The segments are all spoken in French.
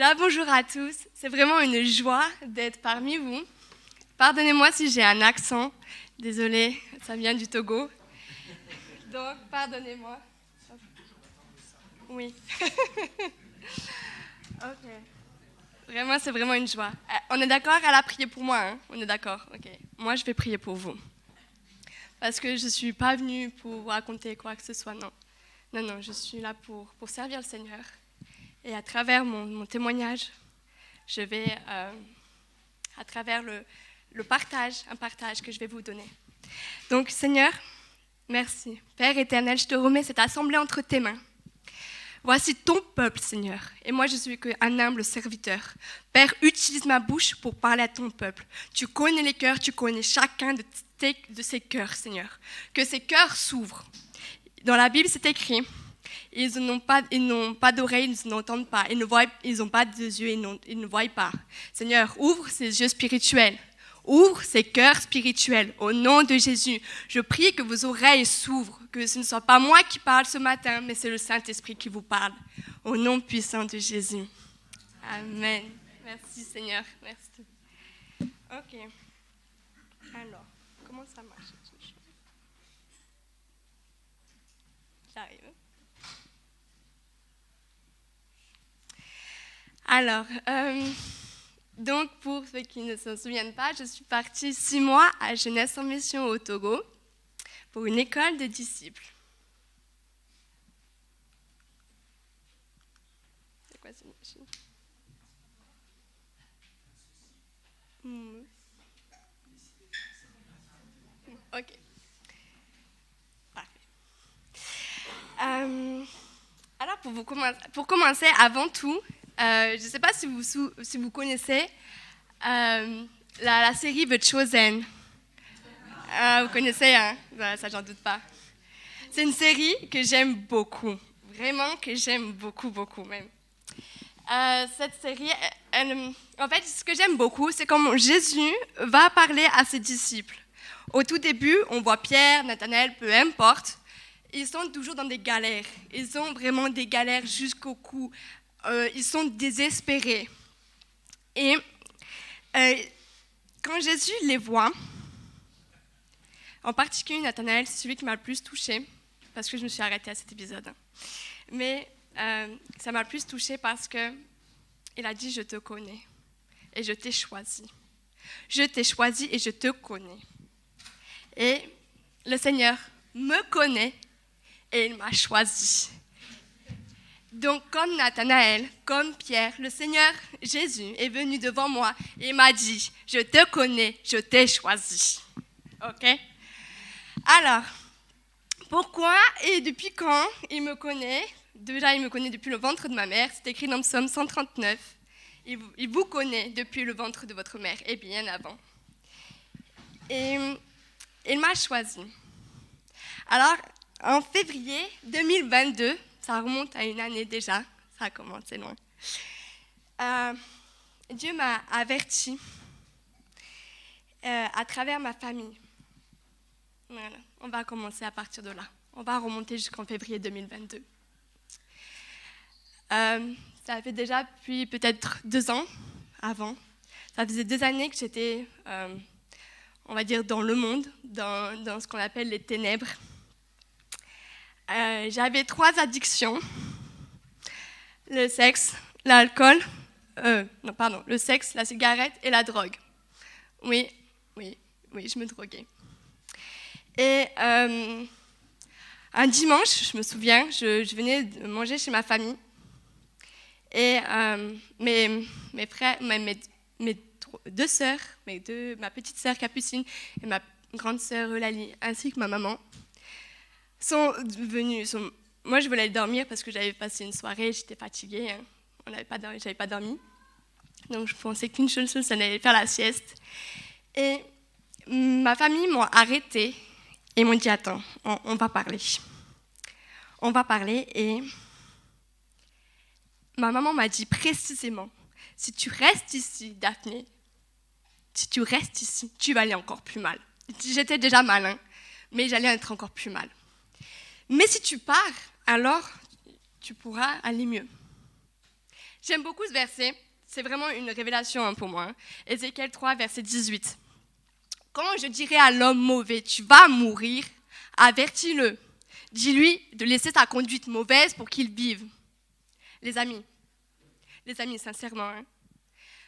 Voilà, bonjour à tous. C'est vraiment une joie d'être parmi vous. Pardonnez-moi si j'ai un accent. Désolée, ça vient du Togo. Donc, pardonnez-moi. Oui. Ok. Vraiment, c'est vraiment une joie. On est d'accord? Elle a prié pour moi, hein? On est d'accord? Ok. Moi, je vais prier pour vous. Parce que je ne suis pas venue pour vous raconter quoi que ce soit, non. Non, je suis là pour servir le Seigneur. Et à travers mon témoignage, je vais, à travers un partage que je vais vous donner. Donc, Seigneur, merci. Père éternel, je te remets cette assemblée entre tes mains. Voici ton peuple, Seigneur, et moi je suis qu'un humble serviteur. Père, utilise ma bouche pour parler à ton peuple. Tu connais les cœurs, tu connais chacun de ces cœurs, Seigneur. Que ces cœurs s'ouvrent. Dans la Bible, c'est écrit, ils n'ont pas d'oreilles, ils n'entendent pas, ils n'ont pas de yeux, ils ne voient pas. Seigneur, ouvre ces yeux spirituels. Ouvre ces cœurs spirituels au nom de Jésus. Je prie que vos oreilles s'ouvrent, que ce ne soit pas moi qui parle ce matin, mais c'est le Saint-Esprit qui vous parle. Au nom puissant de Jésus. Amen. Merci Seigneur. Merci. Ok. Alors, comment ça marche? J'arrive. Alors, donc, pour ceux qui ne se souviennent pas, je suis partie 6 mois à Jeunesse en Mission au Togo pour une école de disciples. C'est quoi cette machine? Ok. Parfait. Alors, pour commencer, avant tout, je ne sais pas si vous connaissez la série The Chosen. Vous connaissez, hein? Ça, j'en doute pas. C'est une série que j'aime beaucoup. Vraiment que j'aime beaucoup, beaucoup même. Cette série, en fait, ce que j'aime beaucoup, c'est comment Jésus va parler à ses disciples. Au tout début, on voit Pierre, Nathanaël, peu importe, ils sont toujours dans des galères. Ils ont vraiment des galères jusqu'au cou. Ils sont désespérés. Et quand Jésus les voit, en particulier Nathanaël, c'est celui qui m'a le plus touchée, parce que je me suis arrêtée à cet épisode. Mais ça m'a le plus touchée parce qu'il a dit « Je te connais et je t'ai choisi. Je t'ai choisi et je te connais. » Et le Seigneur me connaît et il m'a choisi. Donc, comme Nathanaël, comme Pierre, le Seigneur Jésus est venu devant moi et m'a dit « Je te connais, je t'ai choisi. » Ok? Alors, pourquoi et depuis quand il me connaît? Déjà, il me connaît depuis le ventre de ma mère. C'est écrit dans Psaume 139. Il vous connaît depuis le ventre de votre mère et bien avant. Et il m'a choisi. Alors, en février 2022, ça remonte à une année déjà, ça a commencé loin, Dieu m'a averti à travers ma famille. Voilà, on va commencer à partir de là. On va remonter jusqu'en février 2022. Ça fait déjà depuis peut-être 2 ans avant. Ça faisait 2 années que j'étais, on va dire, dans le monde, dans ce qu'on appelle les ténèbres. J'avais 3 addictions. Le sexe, l'alcool, le sexe, la cigarette et la drogue. Oui, je me droguais. Et un dimanche, je me souviens, je venais de manger chez ma famille. Et mes frères, mes 2 sœurs, ma petite sœur Capucine et ma grande sœur Eulalie, ainsi que ma maman, sont venues. Moi, je voulais aller dormir parce que j'avais passé une soirée, j'étais fatiguée, hein. J'avais pas dormi. Donc, je pensais qu'une seule chose, ça allait faire la sieste. Et ma famille m'a arrêtée et m'ont dit « Attends, on va parler. » On va parler et ma maman m'a dit précisément « Si tu restes ici, Daphné, si tu restes ici, tu vas aller encore plus mal. » J'étais déjà mal, hein, mais j'allais être encore plus mal. Mais si tu pars, alors tu pourras aller mieux. J'aime beaucoup ce verset. C'est vraiment une révélation pour moi. Ézéchiel 3, verset 18. Quand je dirai à l'homme mauvais, tu vas mourir, avertis-le. Dis-lui de laisser sa conduite mauvaise pour qu'il vive. Les amis, sincèrement,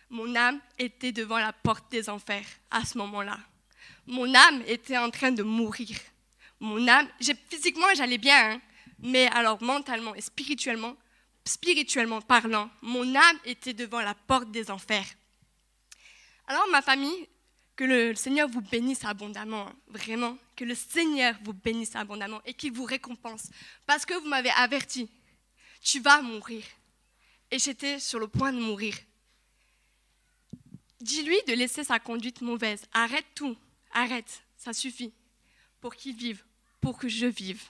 mon âme était devant la porte des enfers à ce moment-là. Mon âme était en train de mourir. Mon âme, physiquement, j'allais bien, mais alors mentalement et spirituellement parlant, mon âme était devant la porte des enfers. Alors ma famille, que le Seigneur vous bénisse abondamment, vraiment, que le Seigneur vous bénisse abondamment et qu'il vous récompense, parce que vous m'avez averti, tu vas mourir. Et j'étais sur le point de mourir. Dis-lui de laisser sa conduite mauvaise. Arrête tout, arrête, ça suffit, pour qu'il vive, pour que je vive.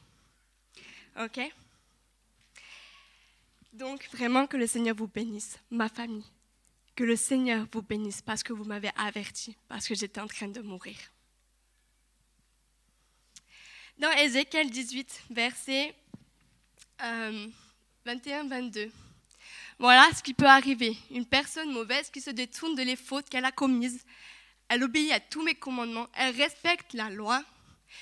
Ok ? Donc, vraiment que le Seigneur vous bénisse, ma famille. Que le Seigneur vous bénisse parce que vous m'avez averti, parce que j'étais en train de mourir. Dans Ézéchiel 18, versets 21-22, voilà ce qui peut arriver. Une personne mauvaise qui se détourne de les fautes qu'elle a commises, elle obéit à tous mes commandements, elle respecte la loi,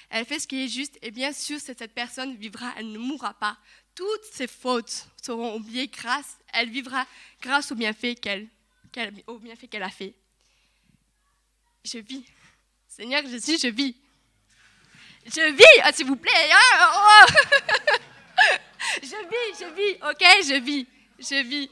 elle fait ce qui est juste, et bien sûr, cette personne vivra, elle ne mourra pas. Toutes ses fautes seront oubliées elle vivra grâce au bienfait qu'elle a fait. Je vis. Seigneur Jésus, je vis. Je vis, s'il vous plaît. Je vis, ok, je vis. Je vis.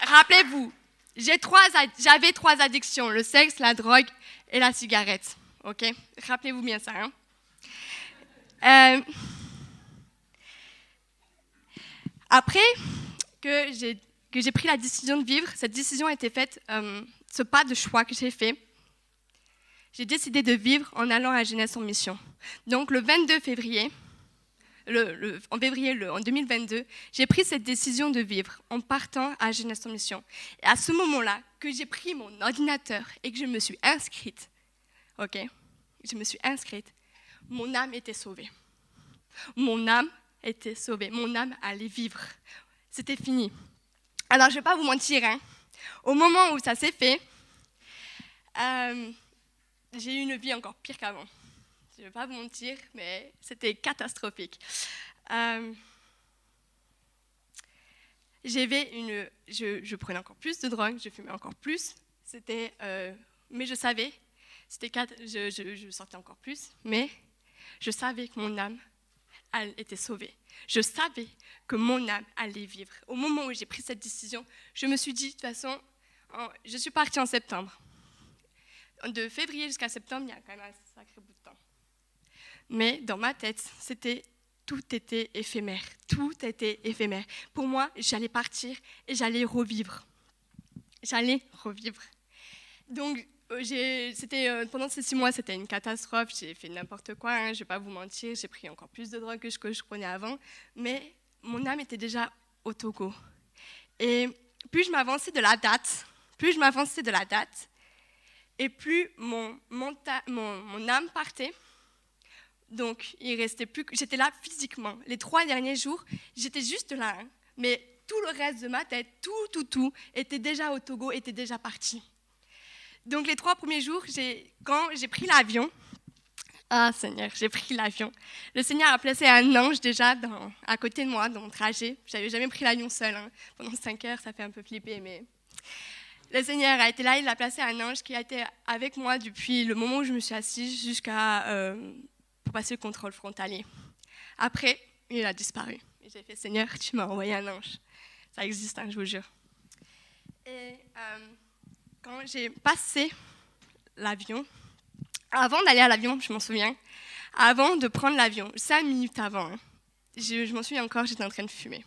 Rappelez-vous, j'avais 3 addictions, le sexe, la drogue et la cigarette. Ok, rappelez-vous bien ça. Après que j'ai pris la décision de vivre, cette décision a été faite, ce pas de choix que j'ai fait. J'ai décidé de vivre en allant à Jeunesse en Mission. Donc le 22 février, en 2022, j'ai pris cette décision de vivre en partant à Jeunesse en Mission. Et à ce moment-là, que j'ai pris mon ordinateur et que je me suis inscrite, mon âme était sauvée. Mon âme allait vivre. C'était fini. Alors, je ne vais pas vous mentir, au moment où ça s'est fait, j'ai eu une vie encore pire qu'avant. Je ne vais pas vous mentir, mais c'était catastrophique. Je prenais encore plus de drogue, je fumais encore plus. Mais je savais, je sortais encore plus, mais je savais que mon âme, elle était sauvée. Je savais que mon âme allait vivre. Au moment où j'ai pris cette décision, je me suis dit, de toute façon, je suis partie en septembre. De février jusqu'à septembre, il y a quand même un sacré bout de temps. Mais dans ma tête, tout était éphémère. Tout était éphémère. Pour moi, j'allais partir et j'allais revivre. Donc, pendant ces 6 mois, c'était une catastrophe. J'ai fait n'importe quoi, je ne vais pas vous mentir. J'ai pris encore plus de drogue que je prenais avant. Mais mon âme était déjà au Togo. Et plus je m'avançais de la date, et plus mon âme partait. Donc, il restait plus que... J'étais là physiquement. Les 3 derniers jours, j'étais juste là. Mais tout le reste de ma tête, tout, était déjà au Togo, était déjà parti. Donc, les 3 premiers jours, quand j'ai pris l'avion, Seigneur, j'ai pris l'avion. Le Seigneur a placé un ange déjà à côté de moi dans mon trajet. Je n'avais jamais pris l'avion seul. Pendant 5 heures, ça fait un peu flipper, mais... Le Seigneur a été là, il a placé un ange qui a été avec moi depuis le moment où je me suis assise pour passer le contrôle frontalier. Après, il a disparu. Et j'ai fait, Seigneur, tu m'as envoyé un ange. Ça existe, je vous jure. Et quand j'ai passé l'avion, avant d'aller à l'avion, je m'en souviens, avant de prendre l'avion, 5 minutes avant, je m'en souviens encore, j'étais en train de fumer.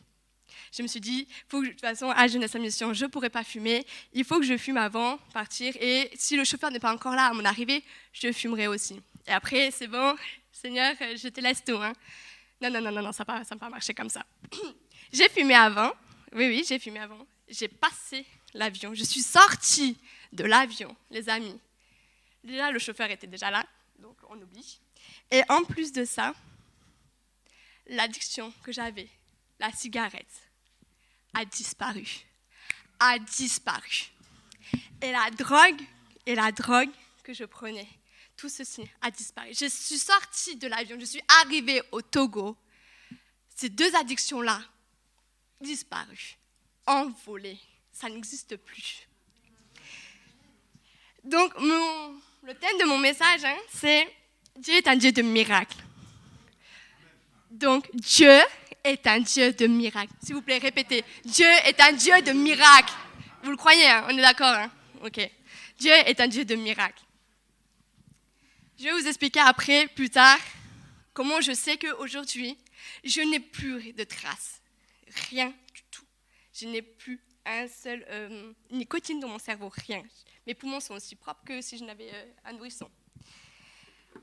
Je me suis dit, de toute façon, à Jeunesse en Mission, je ne pourrai pas fumer. Il faut que je fume avant de partir. Et si le chauffeur n'est pas encore là à mon arrivée, je fumerai aussi. Et après, c'est bon, Seigneur, je te laisse tout. Non, ça ne va pas marcher comme ça. J'ai fumé avant. Oui, j'ai fumé avant. J'ai passé l'avion. Je suis sortie de l'avion, les amis. Déjà, le chauffeur était déjà là, donc on oublie. Et en plus de ça, l'addiction que j'avais, la cigarette, a disparu. A disparu. Et la drogue que je prenais, tout ceci a disparu. Je suis sortie de l'avion, je suis arrivée au Togo. Ces deux addictions-là, disparues, envolées, ça n'existe plus. Donc, le thème de mon message, c'est Dieu est un Dieu de miracles. Donc, Dieu est un Dieu de miracles. S'il vous plaît, répétez. Dieu est un Dieu de miracles. Vous le croyez, hein? On est d'accord, hein? Ok. Dieu est un Dieu de miracles. Je vais vous expliquer après, plus tard, comment je sais qu'aujourd'hui, je n'ai plus de traces. Rien du tout. Je n'ai plus un seul nicotine dans mon cerveau, rien. Mes poumons sont aussi propres que si je n'avais un nourrisson.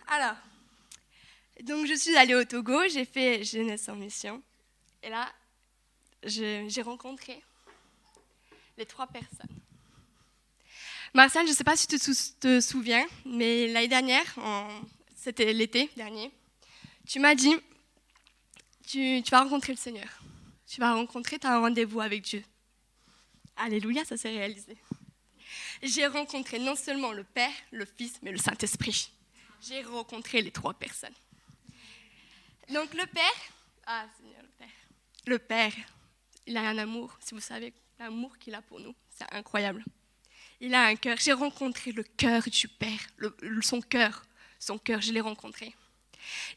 Alors, donc je suis allée au Togo, j'ai fait Jeunesse en mission. Et là, j'ai rencontré les 3 personnes. Marcel, je ne sais pas si tu te souviens, mais l'année dernière, c'était l'été dernier, tu m'as dit, tu vas rencontrer le Seigneur. Tu vas rencontrer, tu as un rendez-vous avec Dieu. Alléluia, ça s'est réalisé. J'ai rencontré non seulement le Père, le Fils, mais le Saint-Esprit. J'ai rencontré les 3 personnes. Donc le Père, Seigneur, le Père, il a un amour, si vous savez, l'amour qu'il a pour nous, c'est incroyable. Il a un cœur, j'ai rencontré le cœur du Père, son cœur, je l'ai rencontré.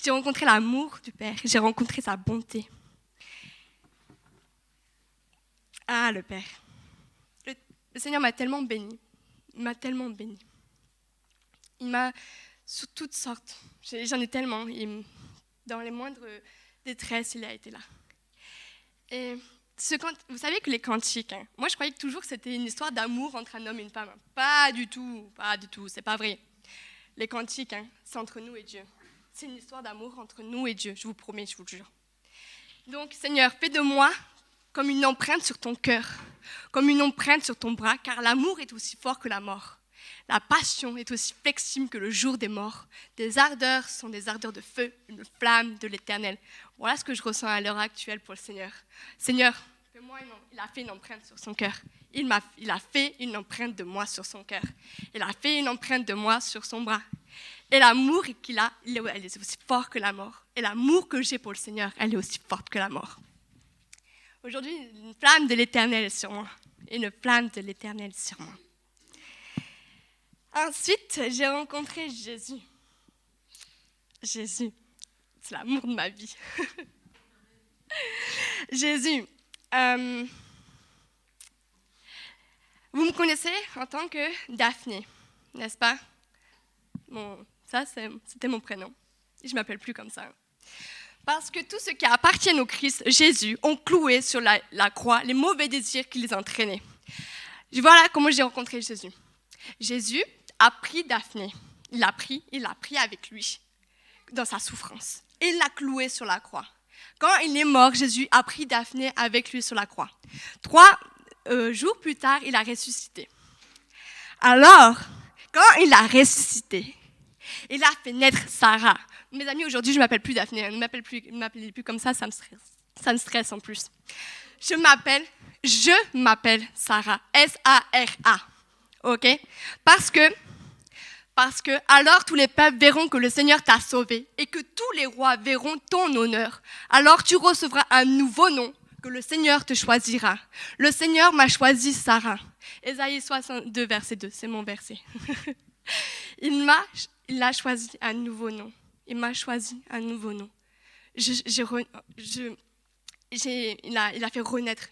J'ai rencontré l'amour du Père, j'ai rencontré sa bonté. Ah, le Père. Le Seigneur m'a tellement béni, il m'a tellement béni. Il m'a, sous toutes sortes, j'en ai tellement, dans les moindres détresses, il a été là. Et vous savez que les cantiques, moi je croyais toujours que c'était une histoire d'amour entre un homme et une femme. Pas du tout, c'est pas vrai. Les cantiques, c'est entre nous et Dieu. C'est une histoire d'amour entre nous et Dieu, je vous promets, je vous le jure. Donc Seigneur, fais de moi comme une empreinte sur ton cœur, comme une empreinte sur ton bras, car l'amour est aussi fort que la mort. La passion est aussi flexible que le jour des morts. Des ardeurs sont des ardeurs de feu, une flamme de l'Éternel. Voilà ce que je ressens à l'heure actuelle pour le Seigneur. Seigneur, il a fait une empreinte sur son cœur. Il a fait une empreinte de moi sur son cœur. Il a fait une empreinte de moi sur son bras. Et l'amour qu'il a, elle est aussi fort que la mort. Et l'amour que j'ai pour le Seigneur, elle est aussi forte que la mort. Aujourd'hui, une flamme de l'Éternel est sur moi. Une flamme de l'Éternel sur moi. Ensuite, j'ai rencontré Jésus. Jésus, c'est l'amour de ma vie. Jésus, vous me connaissez en tant que Daphné, n'est-ce pas? C'était mon prénom. Je ne m'appelle plus comme ça. Parce que tous ceux qui appartiennent au Christ, Jésus, ont cloué sur la croix les mauvais désirs qui les entraînaient. Voilà comment j'ai rencontré Jésus. Jésus a pris Daphné. Il l'a pris avec lui dans sa souffrance. Et il l'a cloué sur la croix. Quand il est mort, Jésus a pris Daphné avec lui sur la croix. 3 jours plus tard, il a ressuscité. Alors, quand il a ressuscité, il a fait naître Sarah. Mes amis, aujourd'hui, je ne m'appelle plus Daphné. Ne m'appelez plus comme ça me stresse. Ça me stresse en plus. Je m'appelle Sarah. S-A-R-A. OK? Parce que alors tous les peuples verront que le Seigneur t'a sauvé et que tous les rois verront ton honneur. Alors tu recevras un nouveau nom que le Seigneur te choisira. Le Seigneur m'a choisi Sarah. Ésaïe 62, verset 2, c'est mon verset. Il a choisi un nouveau nom. Il m'a choisi un nouveau nom. Il a fait renaître.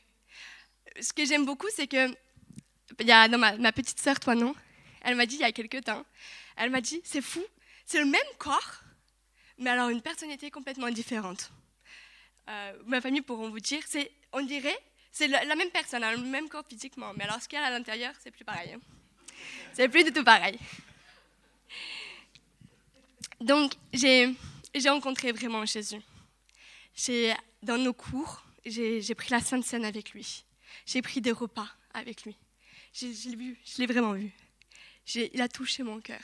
Ce que j'aime beaucoup, c'est que il y a ma petite sœur, toi non, elle m'a dit il y a quelques temps, elle m'a dit c'est fou, c'est le même corps, mais alors une personnalité complètement différente. Ma famille pourront vous dire, on dirait, c'est la même personne, le même corps physiquement, mais alors ce qu'il y a à l'intérieur, c'est plus pareil. C'est plus du tout pareil. Donc, j'ai rencontré vraiment Jésus. Dans nos cours, j'ai pris la Sainte Seine avec lui. J'ai pris des repas avec lui. Je l'ai vraiment vu. Il a touché mon cœur.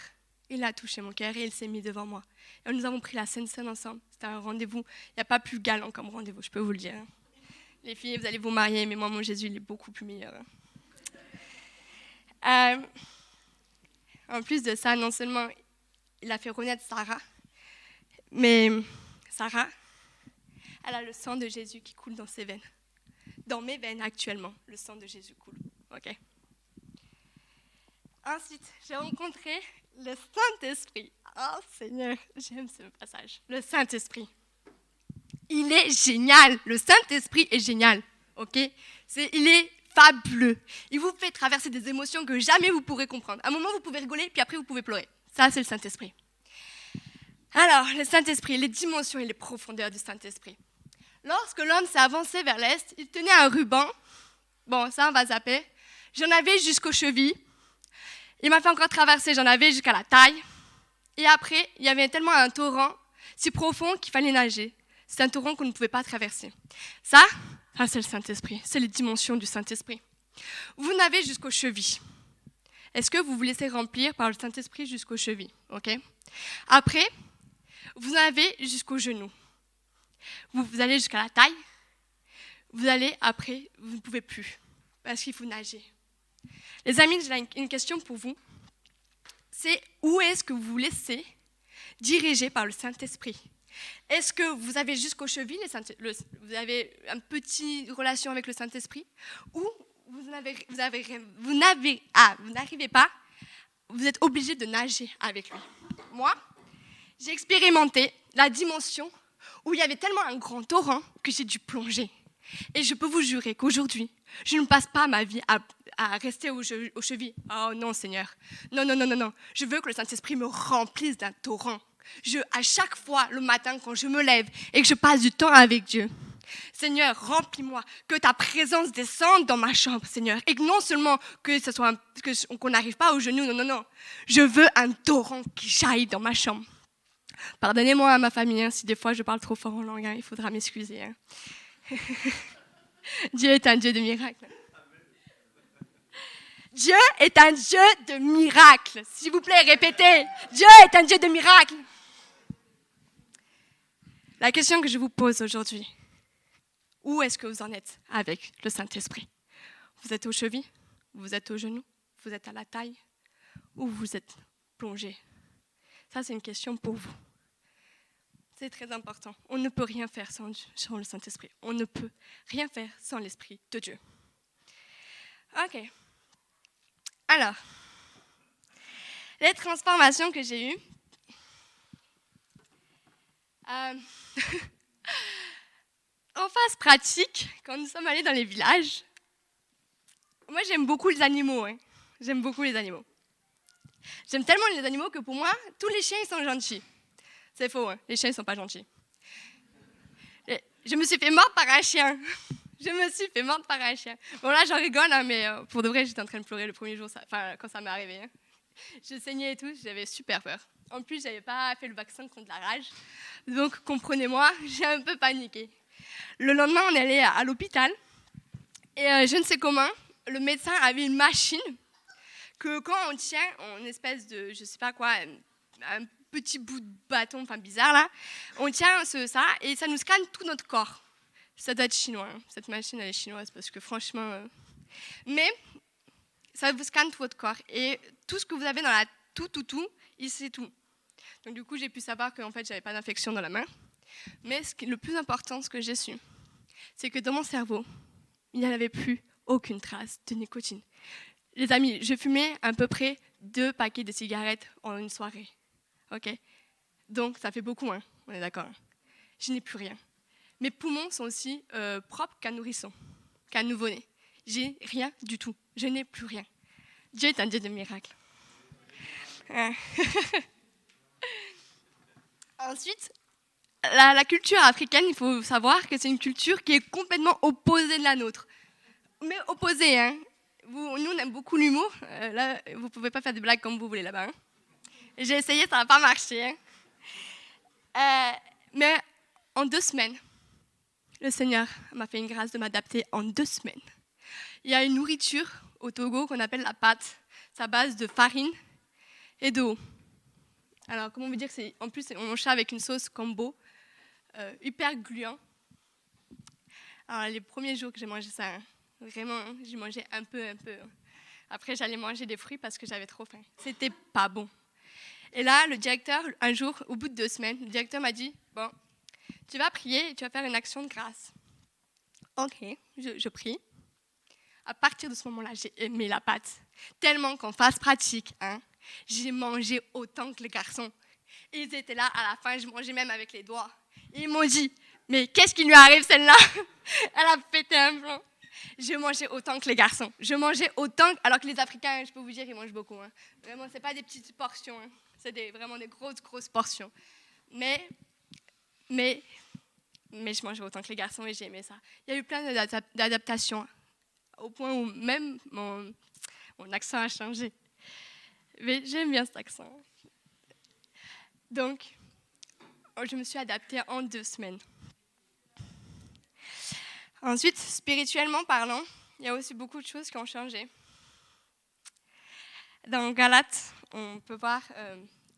il a touché mon cœur et il s'est mis devant moi. Et nous avons pris la Sainte Seine ensemble. C'était un rendez-vous. Il n'y a pas plus galant comme rendez-vous, je peux vous le dire. Les filles, vous allez vous marier, mais moi, mon Jésus, il est beaucoup plus meilleur. En plus de ça, non seulement il a fait renaître Sarah, mais Sarah, elle a le sang de Jésus qui coule dans ses veines. Dans mes veines actuellement, le sang de Jésus coule. Ok. Ensuite, j'ai rencontré le Saint-Esprit. Oh Seigneur, j'aime ce passage. Le Saint-Esprit. Il est génial. Le Saint-Esprit est génial. Ok. Il est fabuleux. Il vous fait traverser des émotions que jamais vous pourrez comprendre. À un moment, vous pouvez rigoler, puis après, vous pouvez pleurer. Ça, c'est le Saint-Esprit. Alors, le Saint-Esprit, les dimensions et les profondeurs du Saint-Esprit. Lorsque l'homme s'est avancé vers l'est, il tenait un ruban. Bon, ça, on va zapper. J'en avais jusqu'aux chevilles. Il m'a fait encore traverser, j'en avais jusqu'à la taille. Et après, il y avait tellement un torrent si profond qu'il fallait nager. C'est un torrent qu'on ne pouvait pas traverser. Ça, c'est le Saint-Esprit. C'est les dimensions du Saint-Esprit. Vous n'avez jusqu'aux chevilles. Est-ce que vous vous laissez remplir par le Saint-Esprit jusqu'aux chevilles? Ok. Après, vous avez jusqu'aux genoux. Vous allez jusqu'à la taille. Vous allez, après, vous ne pouvez plus. Parce qu'il faut nager. Les amis, j'ai une question pour vous. C'est où est-ce que vous vous laissez diriger par le Saint-Esprit? Est-ce que vous avez jusqu'aux chevilles, vous avez une petite relation avec le Saint-Esprit? Ou vous n'arrivez pas, vous êtes obligé de nager avec lui? Moi, j'ai expérimenté la dimension où il y avait tellement un grand torrent que j'ai dû plonger. Et je peux vous jurer qu'aujourd'hui, je ne passe pas ma vie à rester aux chevilles. Oh non, Seigneur. Non. Je veux que le Saint-Esprit me remplisse d'un torrent. À chaque fois, le matin, quand je me lève et que je passe du temps avec Dieu, Seigneur, remplis-moi, que ta présence descende dans ma chambre, Seigneur. Et que non seulement qu'on n'arrive pas aux genoux, non. Je veux un torrent qui jaillit dans ma chambre. Pardonnez-moi à ma famille, si des fois je parle trop fort en langue, il faudra m'excuser. Dieu est un Dieu de miracles. Dieu est un Dieu de miracles. S'il vous plaît, répétez. Dieu est un Dieu de miracles. La question que je vous pose aujourd'hui, où est-ce que vous en êtes avec le Saint-Esprit? Vous êtes aux chevilles? Vous êtes aux genoux? Vous êtes à la taille? Ou vous êtes plongé? Ça, c'est une question pour vous. C'est très important. On ne peut rien faire sans le Saint-Esprit. On ne peut rien faire sans l'Esprit de Dieu. Ok. Alors, les transformations que j'ai eues. En phase pratique, quand nous sommes allés dans les villages, moi j'aime beaucoup les animaux. J'aime beaucoup les animaux. J'aime tellement les animaux que pour moi, tous les chiens ils sont gentils. C'est faux, les chiens ils sont pas gentils. Je me suis fait mordre par un chien. Bon là j'en rigole, mais pour de vrai j'étais en train de pleurer le premier jour, quand ça m'est arrivé. Je saignais et tout, j'avais super peur. En plus j'avais pas fait le vaccin contre la rage, donc comprenez-moi, j'ai un peu paniqué. Le lendemain on est allé à l'hôpital et je ne sais comment, le médecin avait une machine que quand on tient en espèce de, je sais pas quoi, un petit bout de bâton, bizarre là, on tient ça et ça nous scanne tout notre corps. Ça doit être chinois, cette machine elle est chinoise parce que franchement... Mais ça vous scanne tout votre corps et tout ce que vous avez dans la tout, c'est tout. Donc du coup j'ai pu savoir qu'en fait j'avais pas d'infection dans la main. Mais le plus important, ce que j'ai su, c'est que dans mon cerveau, il n'y avait plus aucune trace de nicotine. Les amis, je fumais à peu près 2 paquets de cigarettes en une soirée. Ok? Donc ça fait beaucoup, on est d'accord. Je n'ai plus rien. Mes poumons sont aussi propres qu'un nourrisson, qu'un nouveau-né. J'ai rien du tout. Je n'ai plus rien. Dieu est un Dieu de miracles. Ensuite, la culture africaine, il faut savoir que c'est une culture qui est complètement opposée de la nôtre. Mais opposée, nous, on aime beaucoup l'humour. Là, vous ne pouvez pas faire des blagues comme vous voulez là-bas. J'ai essayé, ça n'a pas marché. Mais en 2 semaines, le Seigneur m'a fait une grâce de m'adapter en 2 semaines. Il y a une nourriture au Togo qu'on appelle la pâte. C'est à base de farine et d'eau. Alors, comment vous dire, en plus, on mange ça avec une sauce combo, hyper gluant. Alors, les premiers jours que j'ai mangé ça, hein, vraiment, j'ai mangé un peu. Après, j'allais manger des fruits parce que j'avais trop faim. C'était pas bon. Et là, le directeur, un jour, au bout de 2 semaines, le directeur m'a dit, bon, tu vas prier et tu vas faire une action de grâce. Ok, je prie. À partir de ce moment-là, j'ai aimé la pâte. Tellement qu'en phase pratique, hein, j'ai mangé autant que les garçons. Ils étaient là, à la fin, je mangeais même avec les doigts. Ils m'ont dit, mais qu'est-ce qui lui arrive celle-là? Elle a pété un plomb. Je mangeais autant que les garçons. Je mangeais autant, alors que les Africains, je peux vous dire, ils mangent beaucoup. Hein. Vraiment, ce n'est pas des petites portions. Hein. C'est vraiment des grosses portions. Mais je mangeais autant que les garçons et j'ai aimé ça. Il y a eu plein d'adaptations, au point où même mon accent a changé. Mais j'aime bien cet accent. Donc, je me suis adaptée en 2 semaines. Ensuite, spirituellement parlant, il y a aussi beaucoup de choses qui ont changé. Dans Galates, on peut voir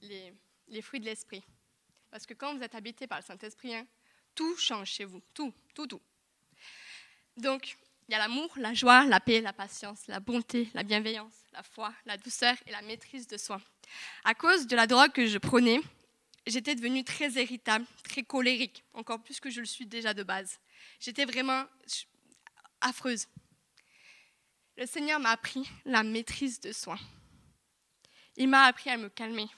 les fruits de l'esprit. Parce que quand vous êtes habité par le Saint-Esprit, hein, tout change chez vous. Tout. Donc, il y a l'amour, la joie, la paix, la patience, la bonté, la bienveillance, la foi, la douceur et la maîtrise de soi. À cause de la drogue que je prenais, j'étais devenue très irritable, très colérique, encore plus que je le suis déjà de base. J'étais vraiment affreuse. Le Seigneur m'a appris la maîtrise de soi. Il m'a appris à me calmer,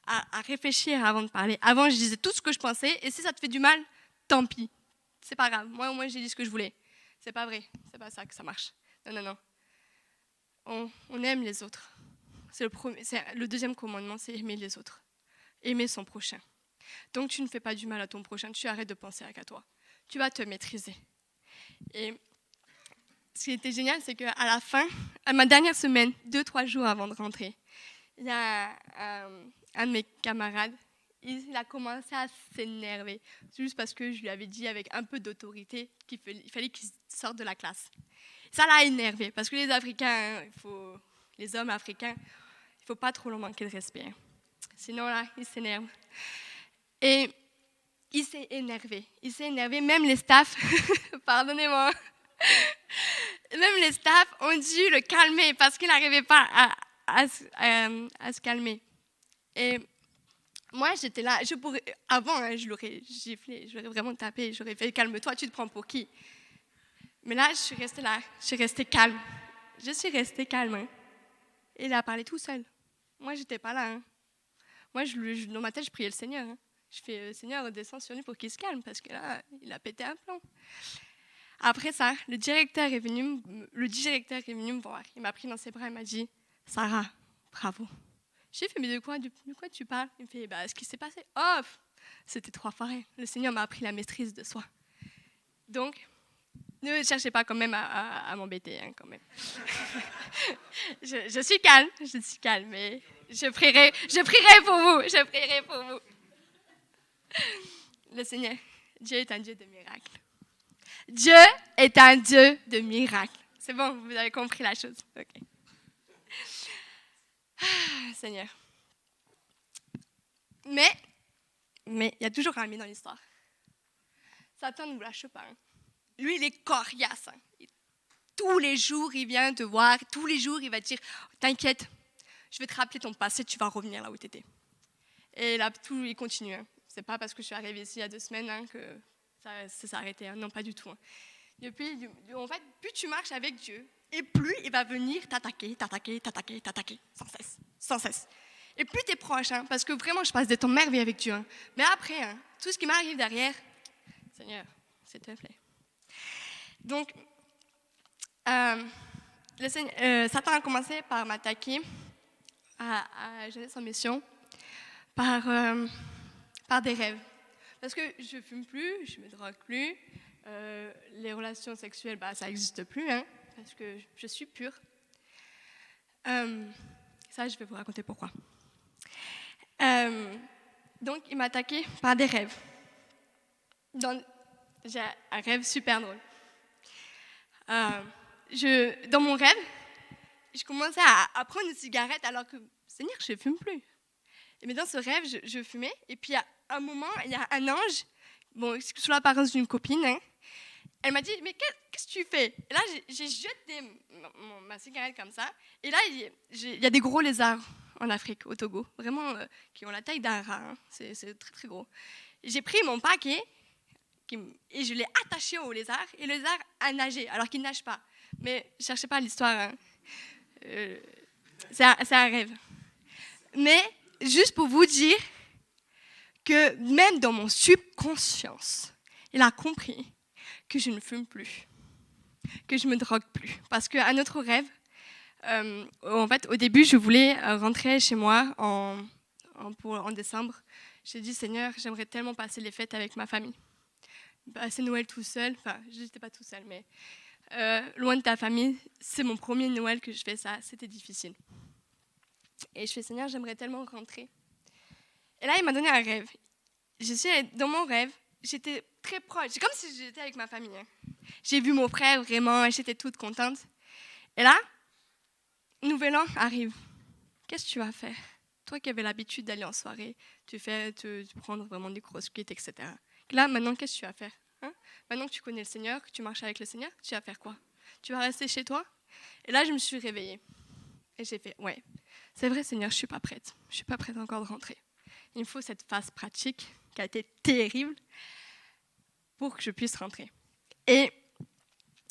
à réfléchir avant de parler. Avant, je disais tout ce que je pensais, et si ça te fait du mal, tant pis. C'est pas grave. Moi, au moins, j'ai dit ce que je voulais. C'est pas vrai. C'est pas ça que ça marche. Non. On aime les autres. C'est le deuxième commandement, c'est aimer les autres. Aimer son prochain. Donc, tu ne fais pas du mal à ton prochain. Tu arrêtes de penser qu'à toi. Tu vas te maîtriser. Et ce qui était génial, c'est qu'à la fin, à ma dernière semaine, 2-3 jours avant de rentrer, il y a un de mes camarades, il a commencé à s'énerver, juste parce que je lui avais dit avec un peu d'autorité qu'il fallait qu'il sorte de la classe. Ça l'a énervé, parce que les Africains, les hommes africains, il ne faut pas trop leur manquer de respect. Hein. Sinon, là, ils s'énervent. Et il s'est énervé, même les staffs, pardonnez-moi, même les staffs ont dû le calmer parce qu'il n'arrivait pas à se calmer. Et moi, j'étais là, avant, hein, je l'aurais giflé, je l'aurais vraiment tapé, j'aurais fait « calme-toi, tu te prends pour qui ?» Mais là, je suis restée là, je suis restée calme. Hein. Et il a parlé tout seul. Moi, je n'étais pas là. Hein. Moi, dans ma tête, je priais le Seigneur. Hein. Je fais « Seigneur, descends sur lui pour qu'il se calme » parce que là, il a pété un plomb. Après ça, le directeur est venu me voir. Il m'a pris dans ses bras et m'a dit « Sarah, bravo ». J'ai fait « Mais de quoi tu parles ?» Il me fait « Ce qui s'est passé, c'était 3 fois rien. Le Seigneur m'a appris la maîtrise de soi. » Donc, ne cherchez pas quand même à m'embêter, hein, quand même. je suis calme, mais je prierai pour vous. Le Seigneur, Dieu est un Dieu de miracles. Dieu est un Dieu de miracles. C'est bon, vous avez compris la chose. Okay. Seigneur. Mais il y a toujours un mais dans l'histoire. Satan ne vous lâche pas. Hein. Lui, il est coriace. Hein. Tous les jours, il vient te voir. Tous les jours, il va te dire « T'inquiète, je vais te rappeler ton passé, tu vas revenir là où tu étais. » Et là, tout, il continue. Hein. C'est pas parce que je suis arrivée ici il y a 2 semaines hein, que ça s'est arrêté. Hein. Non, pas du tout. Hein. En fait, plus tu marches avec Dieu, et plus il va venir t'attaquer, sans cesse. Et plus tu es proche, hein, parce que vraiment, je passe des temps merveilleux avec Dieu. Hein. Mais après, hein, tout ce qui m'arrive derrière, Seigneur, s'il te plaît. Donc, Satan a commencé par m'attaquer à Jeunesse en Mission par des rêves. Parce que je ne fume plus, je ne me drogue plus, les relations sexuelles, ça n'existe plus, hein, parce que je suis pure. Ça, je vais vous raconter pourquoi. Donc, il m'a attaqué par des rêves. J'ai un rêve super drôle. Dans mon rêve, je commençais à prendre une cigarette alors que, Seigneur, je ne fume plus. Mais dans ce rêve, je fumais. Et puis, à un moment, il y a un ange, bon, sous l'apparence d'une copine, hein, elle m'a dit, mais qu'est-ce que tu fais? Et là, j'ai jeté ma cigarette comme ça. Et là, il y a des gros lézards en Afrique, au Togo, vraiment, qui ont la taille d'un rat. Hein. C'est très, très gros. Et j'ai pris mon paquet et je l'ai attaché au lézard. Et le lézard a nagé, alors qu'il ne nage pas. Mais ne cherchez pas l'histoire. Hein. C'est un rêve. Mais juste pour vous dire que même dans mon subconscience, il a compris que je ne fume plus, que je ne me drogue plus. Parce qu'un autre rêve, en fait, au début, je voulais rentrer chez moi en décembre. J'ai dit, Seigneur, j'aimerais tellement passer les fêtes avec ma famille. Passer Noël tout seul, enfin, je n'étais pas tout seul, mais loin de ta famille, c'est mon premier Noël que je fais ça, c'était difficile. Et je fais, Seigneur, j'aimerais tellement rentrer. Et là, il m'a donné un rêve. Dans mon rêve, j'étais très proche. C'est comme si j'étais avec ma famille. Hein. J'ai vu mon frère vraiment et j'étais toute contente. Et là, Nouvel An arrive. Qu'est-ce que tu vas faire? Toi qui avais l'habitude d'aller en soirée, tu prendre vraiment des grosses cuites, etc. Là, maintenant, qu'est-ce que tu vas faire? Hein? Maintenant que tu connais le Seigneur, que tu marches avec le Seigneur, tu vas faire quoi? Tu vas rester chez toi? Et là, je me suis réveillée. Et j'ai fait, ouais, c'est vrai, Seigneur, je ne suis pas prête. Je ne suis pas prête encore de rentrer. Il me faut cette phase pratique qui a été terrible pour que je puisse rentrer. Et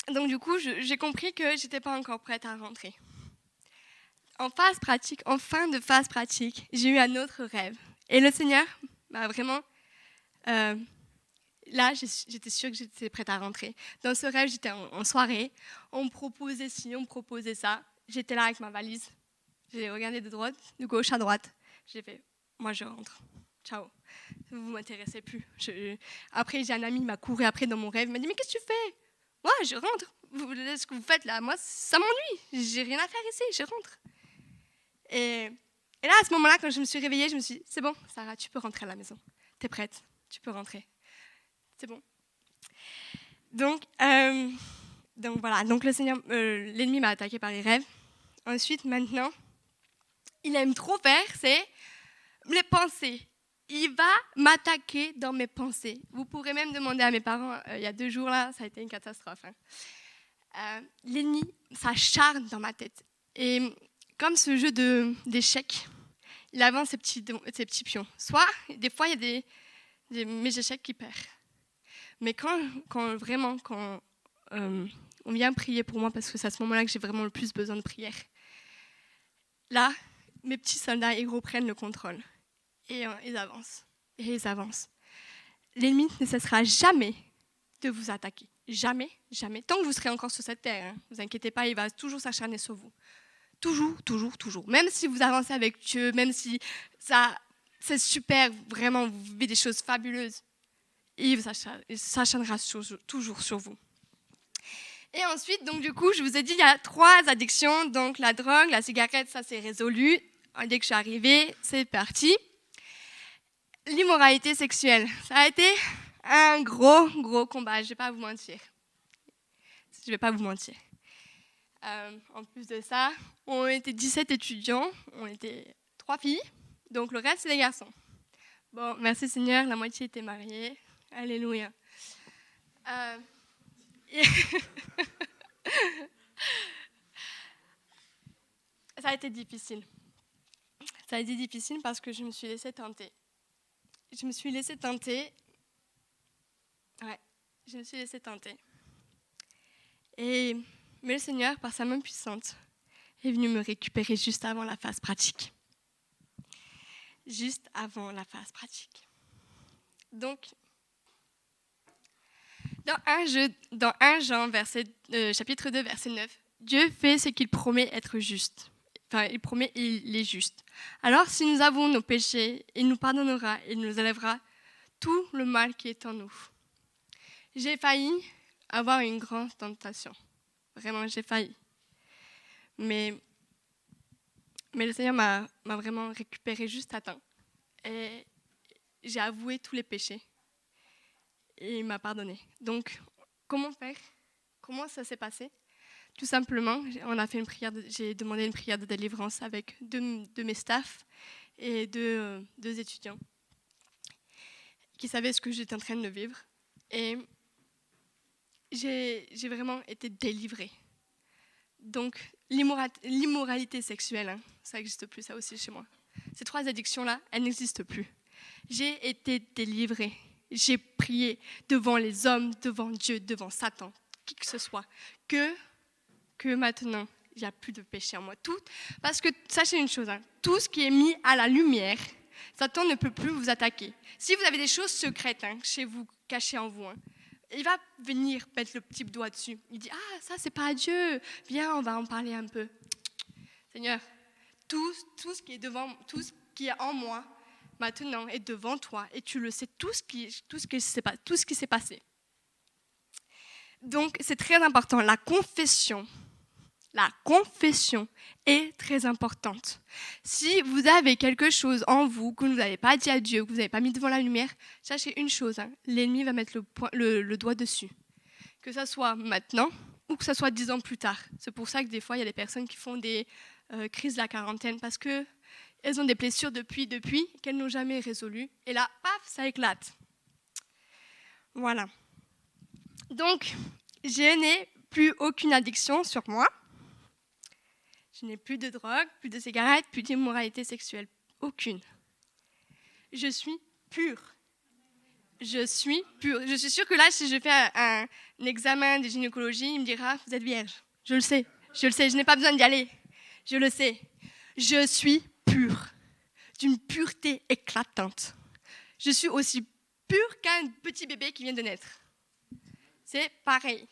donc, du coup, j'ai compris que je n'étais pas encore prête à rentrer. En fin de phase pratique, j'ai eu un autre rêve. Et le Seigneur m'a vraiment... là, j'étais sûre que j'étais prête à rentrer. Dans ce rêve, j'étais en soirée. On me proposait ci, on me proposait ça. J'étais là avec ma valise. J'ai regardé de gauche à droite. J'ai fait, moi je rentre. Ciao. Vous ne m'intéressez plus. Après, j'ai un ami qui m'a couru après dans mon rêve. Il m'a dit, mais qu'est-ce que tu fais? Moi, je rentre. Ce que vous faites là, moi, ça m'ennuie. J'ai rien à faire ici, je rentre. Et là, à ce moment-là, quand je me suis réveillée, je me suis dit, c'est bon, Sarah, tu peux rentrer à la maison. T'es prête, tu peux rentrer. C'est bon. Donc voilà. Donc le Seigneur, l'ennemi m'a attaqué par les rêves. Ensuite, maintenant, il aime trop faire, c'est les pensées. Il va m'attaquer dans mes pensées. Vous pourrez même demander à mes parents, il y a 2 jours là, ça a été une catastrophe. Hein. L'ennemi s'acharne dans ma tête. Et comme ce jeu d'échecs, il avance ses petits pions. Soit, des fois, il y a mes échecs qui perdent. Mais quand on vient prier pour moi, parce que c'est à ce moment-là que j'ai vraiment le plus besoin de prière, là, mes petits soldats, ils reprennent le contrôle. Et ils avancent. Et ils avancent. L'ennemi ne cessera jamais de vous attaquer. Jamais, jamais. Tant que vous serez encore sur cette terre, ne vous inquiétez pas, il va toujours s'acharner sur vous. Toujours, toujours, toujours. Même si vous avancez avec Dieu, même si c'est super, vraiment, vous vivez des choses fabuleuses, il s'acharnera toujours sur vous. Et ensuite, donc du coup, je vous ai dit, il y a 3 addictions. Donc la drogue, la cigarette, ça c'est résolu. Dès que je suis arrivée, c'est parti. L'immoralité sexuelle, ça a été un gros combat, je ne vais pas vous mentir. En plus de ça, on était 17 étudiants, on était 3 filles, donc le reste c'est des garçons. Bon, merci Seigneur, la moitié était mariée, alléluia. Ça a été difficile. Ça a été difficile parce que je me suis laissée tenter. Je me suis laissée tenter. Mais le Seigneur, par sa main puissante, est venu me récupérer juste avant la phase pratique. Donc, dans 1 Jean, chapitre 2, verset 9, Dieu fait ce qu'il promet être juste. Enfin, il promet, il est juste. Alors, si nous avons nos péchés, il nous pardonnera et il nous enlèvera tout le mal qui est en nous. J'ai failli avoir une grande tentation. Vraiment, j'ai failli. Mais le Seigneur m'a vraiment récupérée juste à temps. Et j'ai avoué tous les péchés. Et il m'a pardonné. Donc, comment faire? Comment ça s'est passé? Tout simplement, j'ai demandé une prière de délivrance avec 2 de mes staffs. et deux étudiants qui savaient ce que j'étais en train de vivre. Et j'ai vraiment été délivrée. Donc, l'immoralité sexuelle, hein, ça n'existe plus, ça aussi chez moi. Ces 3 addictions-là, elles n'existent plus. J'ai été délivrée. J'ai prié devant les hommes, devant Dieu, devant Satan, qui que ce soit, que maintenant, il n'y a plus de péché en moi. Parce que, sachez une chose, hein, tout ce qui est mis à la lumière, Satan ne peut plus vous attaquer. Si vous avez des choses secrètes chez vous, cachées en vous, il va venir mettre le petit doigt dessus. Il dit, ah, ça, c'est pas Dieu. Viens, on va en parler un peu. Seigneur, tout ce qui est en moi, maintenant, est devant toi. Et tu le sais, tout ce qui s'est passé. Donc, c'est très important. La confession est très importante. Si vous avez quelque chose en vous que vous n'avez pas dit à Dieu, que vous n'avez pas mis devant la lumière, sachez une chose, l'ennemi va mettre le doigt dessus. Que ça soit maintenant ou que ça soit 10 ans plus tard. C'est pour ça que des fois, il y a des personnes qui font des crises de la quarantaine parce qu'elles ont des blessures depuis qu'elles n'ont jamais résolues. Et là, paf, ça éclate. Voilà. Donc, je n'ai plus aucune addiction sur moi. Je n'ai plus de drogue, plus de cigarettes, plus d'immoralité sexuelle. Aucune. Je suis pure. Je suis pure. Je suis sûre que là, si je fais un examen de gynécologie, il me dira, vous êtes vierge. Je le sais. Je n'ai pas besoin d'y aller. Je le sais. Je suis pure. D'une pureté éclatante. Je suis aussi pure qu'un petit bébé qui vient de naître. C'est pareil.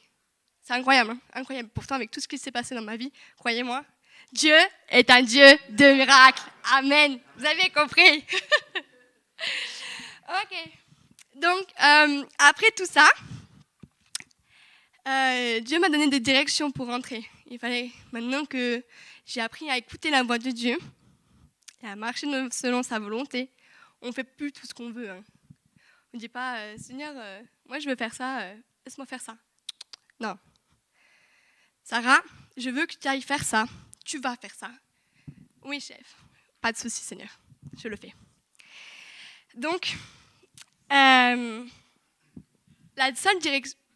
C'est incroyable, hein? Incroyable. Pourtant, avec tout ce qui s'est passé dans ma vie, croyez-moi, Dieu est un Dieu de miracles. Amen. Vous avez compris? Ok. Donc, après tout ça, Dieu m'a donné des directions pour rentrer. Il fallait, maintenant que j'ai appris à écouter la voix de Dieu et à marcher selon sa volonté, on ne fait plus tout ce qu'on veut. On ne dit pas, Seigneur, moi je veux faire ça, laisse-moi faire ça. Non. Sarah, je veux que tu ailles faire ça. Tu vas faire ça. Oui, chef. Pas de souci, Seigneur. Je le fais. Donc,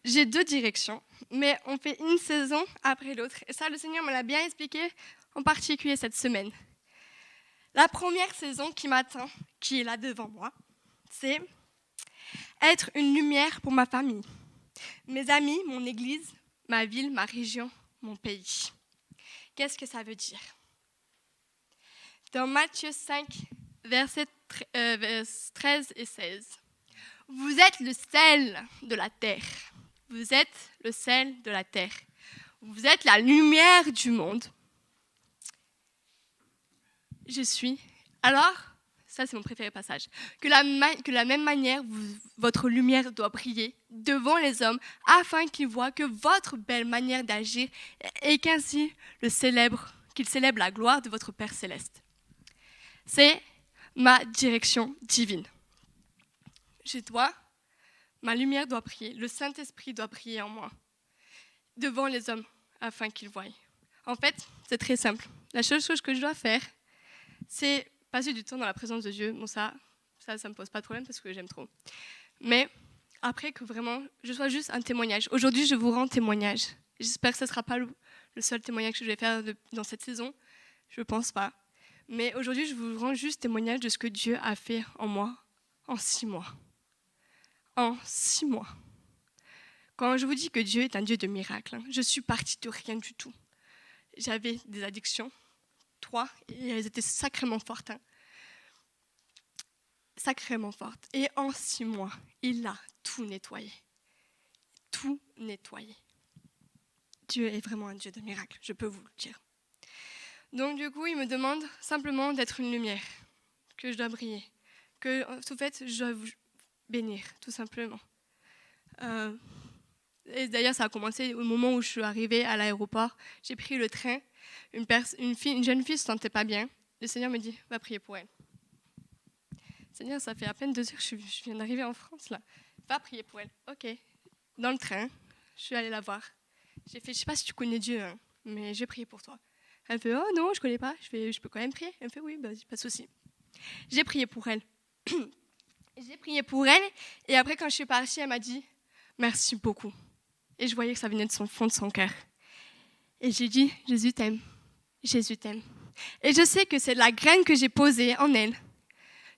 j'ai 2 directions, mais on fait une saison après l'autre. Et ça, le Seigneur me l'a bien expliqué, en particulier cette semaine. La première saison qui m'attend, qui est là devant moi, c'est être une lumière pour ma famille, mes amis, mon église, ma ville, ma région, mon pays. Qu'est-ce que ça veut dire? Dans Matthieu 5, versets 13 et 16, vous êtes le sel de la terre. Vous êtes le sel de la terre. Vous êtes la lumière du monde. Je suis. Alors, ça c'est mon préféré passage, que la même manière, votre lumière doit briller devant les hommes afin qu'ils voient que votre belle manière d'agir et qu'ainsi qu'ils célèbrent la gloire de votre Père céleste. C'est ma direction divine. Ma lumière doit briller, le Saint-Esprit doit briller en moi, devant les hommes, afin qu'ils voient. En fait, c'est très simple. La seule chose que je dois faire, c'est passer du temps dans la présence de Dieu. Bon, ça me pose pas de problème parce que j'aime trop. Mais après que vraiment, je sois juste un témoignage. Aujourd'hui, je vous rends témoignage. J'espère que ce ne sera pas le seul témoignage que je vais faire dans cette saison. Je ne pense pas. Mais aujourd'hui, je vous rends juste témoignage de ce que Dieu a fait en moi en 6 mois. En 6 mois. Quand je vous dis que Dieu est un Dieu de miracles, je suis partie de rien du tout. J'avais des addictions, 3, et elles étaient sacrément fortes. Sacrément fortes. Et en 6 mois, il a tout nettoyé. Tout nettoyé. Dieu est vraiment un Dieu de miracles, je peux vous le dire. Donc du coup, il me demande simplement d'être une lumière, que je dois briller, que en fait, je dois vous bénir, tout simplement. Et d'ailleurs, ça a commencé au moment où je suis arrivée à l'aéroport. J'ai pris le train, une jeune fille ne se sentait pas bien. Le Seigneur me dit, va prier pour elle. Seigneur, ça fait à peine 2 heures que je viens d'arriver en France, là. Va prier pour elle. Ok. Dans le train, je suis allée la voir. J'ai fait, je ne sais pas si tu connais Dieu, mais j'ai prié pour toi. Elle me fait, oh non, je ne connais pas. Je peux quand même prier. Elle me fait, oui, vas-y, pas de souci. J'ai prié pour elle. J'ai prié pour elle, et après, quand je suis partie, elle m'a dit « Merci beaucoup ». Et je voyais que ça venait de son fond de son cœur. Et j'ai dit « Jésus t'aime, Jésus t'aime ». Et je sais que c'est la graine que j'ai posée en elle.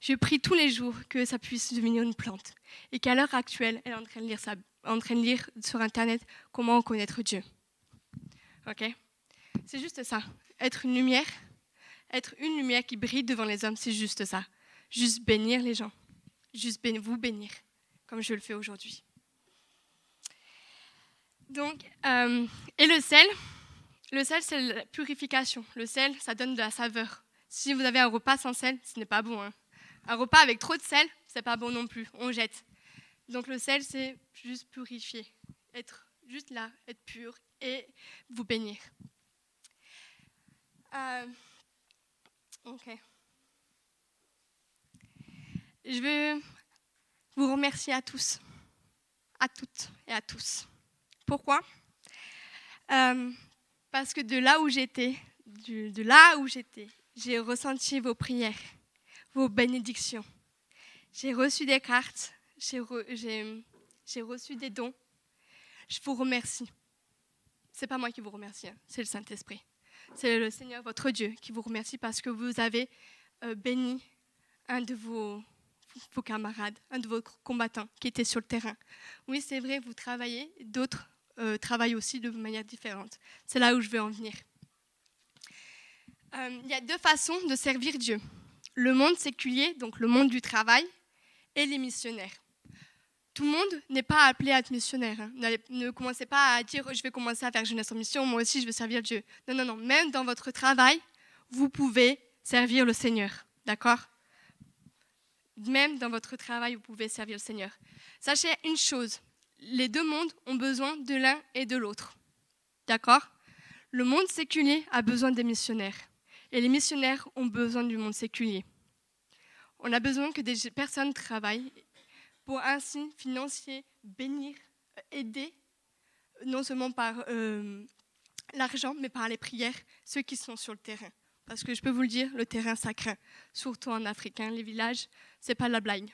Je prie tous les jours que ça puisse devenir une plante. Et qu'à l'heure actuelle, elle est en train de lire sur Internet comment connaître Dieu. Ok ? C'est juste ça. Être une lumière qui brille devant les hommes, c'est juste ça. Juste bénir les gens. Juste vous bénir, comme je le fais aujourd'hui. Donc, et le sel, c'est la purification. Le sel, ça donne de la saveur. Si vous avez un repas sans sel, ce n'est pas bon. Hein. Un repas avec trop de sel, c'est pas bon non plus. On jette. Donc le sel, c'est juste purifier, être juste là, être pur et vous bénir. Ok. Je veux vous remercier à tous, à toutes et à tous. Pourquoi ? Parce que de là où j'étais, j'ai ressenti vos prières, vos bénédictions. J'ai reçu des cartes, j'ai reçu des dons. Je vous remercie. C'est pas moi qui vous remercie, hein, c'est le Saint-Esprit. C'est le Seigneur, votre Dieu, qui vous remercie parce que vous avez béni un de vos camarades, un de vos combattants qui était sur le terrain. Oui, c'est vrai, vous travaillez, d'autres travaillent aussi de manière différente. C'est là où je veux en venir. Il y a deux façons de servir Dieu. Le monde séculier, donc le monde du travail, et les missionnaires. Tout le monde n'est pas appelé à être missionnaire. Hein. Ne commencez pas à dire « je vais commencer à faire jeunesse en mission, moi aussi je veux servir Dieu ». Non. Même dans votre travail, vous pouvez servir le Seigneur. D'accord ? Même dans votre travail, vous pouvez servir le Seigneur. Sachez une chose, les deux mondes ont besoin de l'un et de l'autre. D'accord ? Le monde séculier a besoin des missionnaires. Et les missionnaires ont besoin du monde séculier. On a besoin que des personnes travaillent pour ainsi financer, bénir, aider, non seulement par l'argent, mais par les prières, ceux qui sont sur le terrain. Parce que je peux vous le dire, le terrain, ça craint. Surtout en Afrique, hein, les villages, c'est pas de la blague.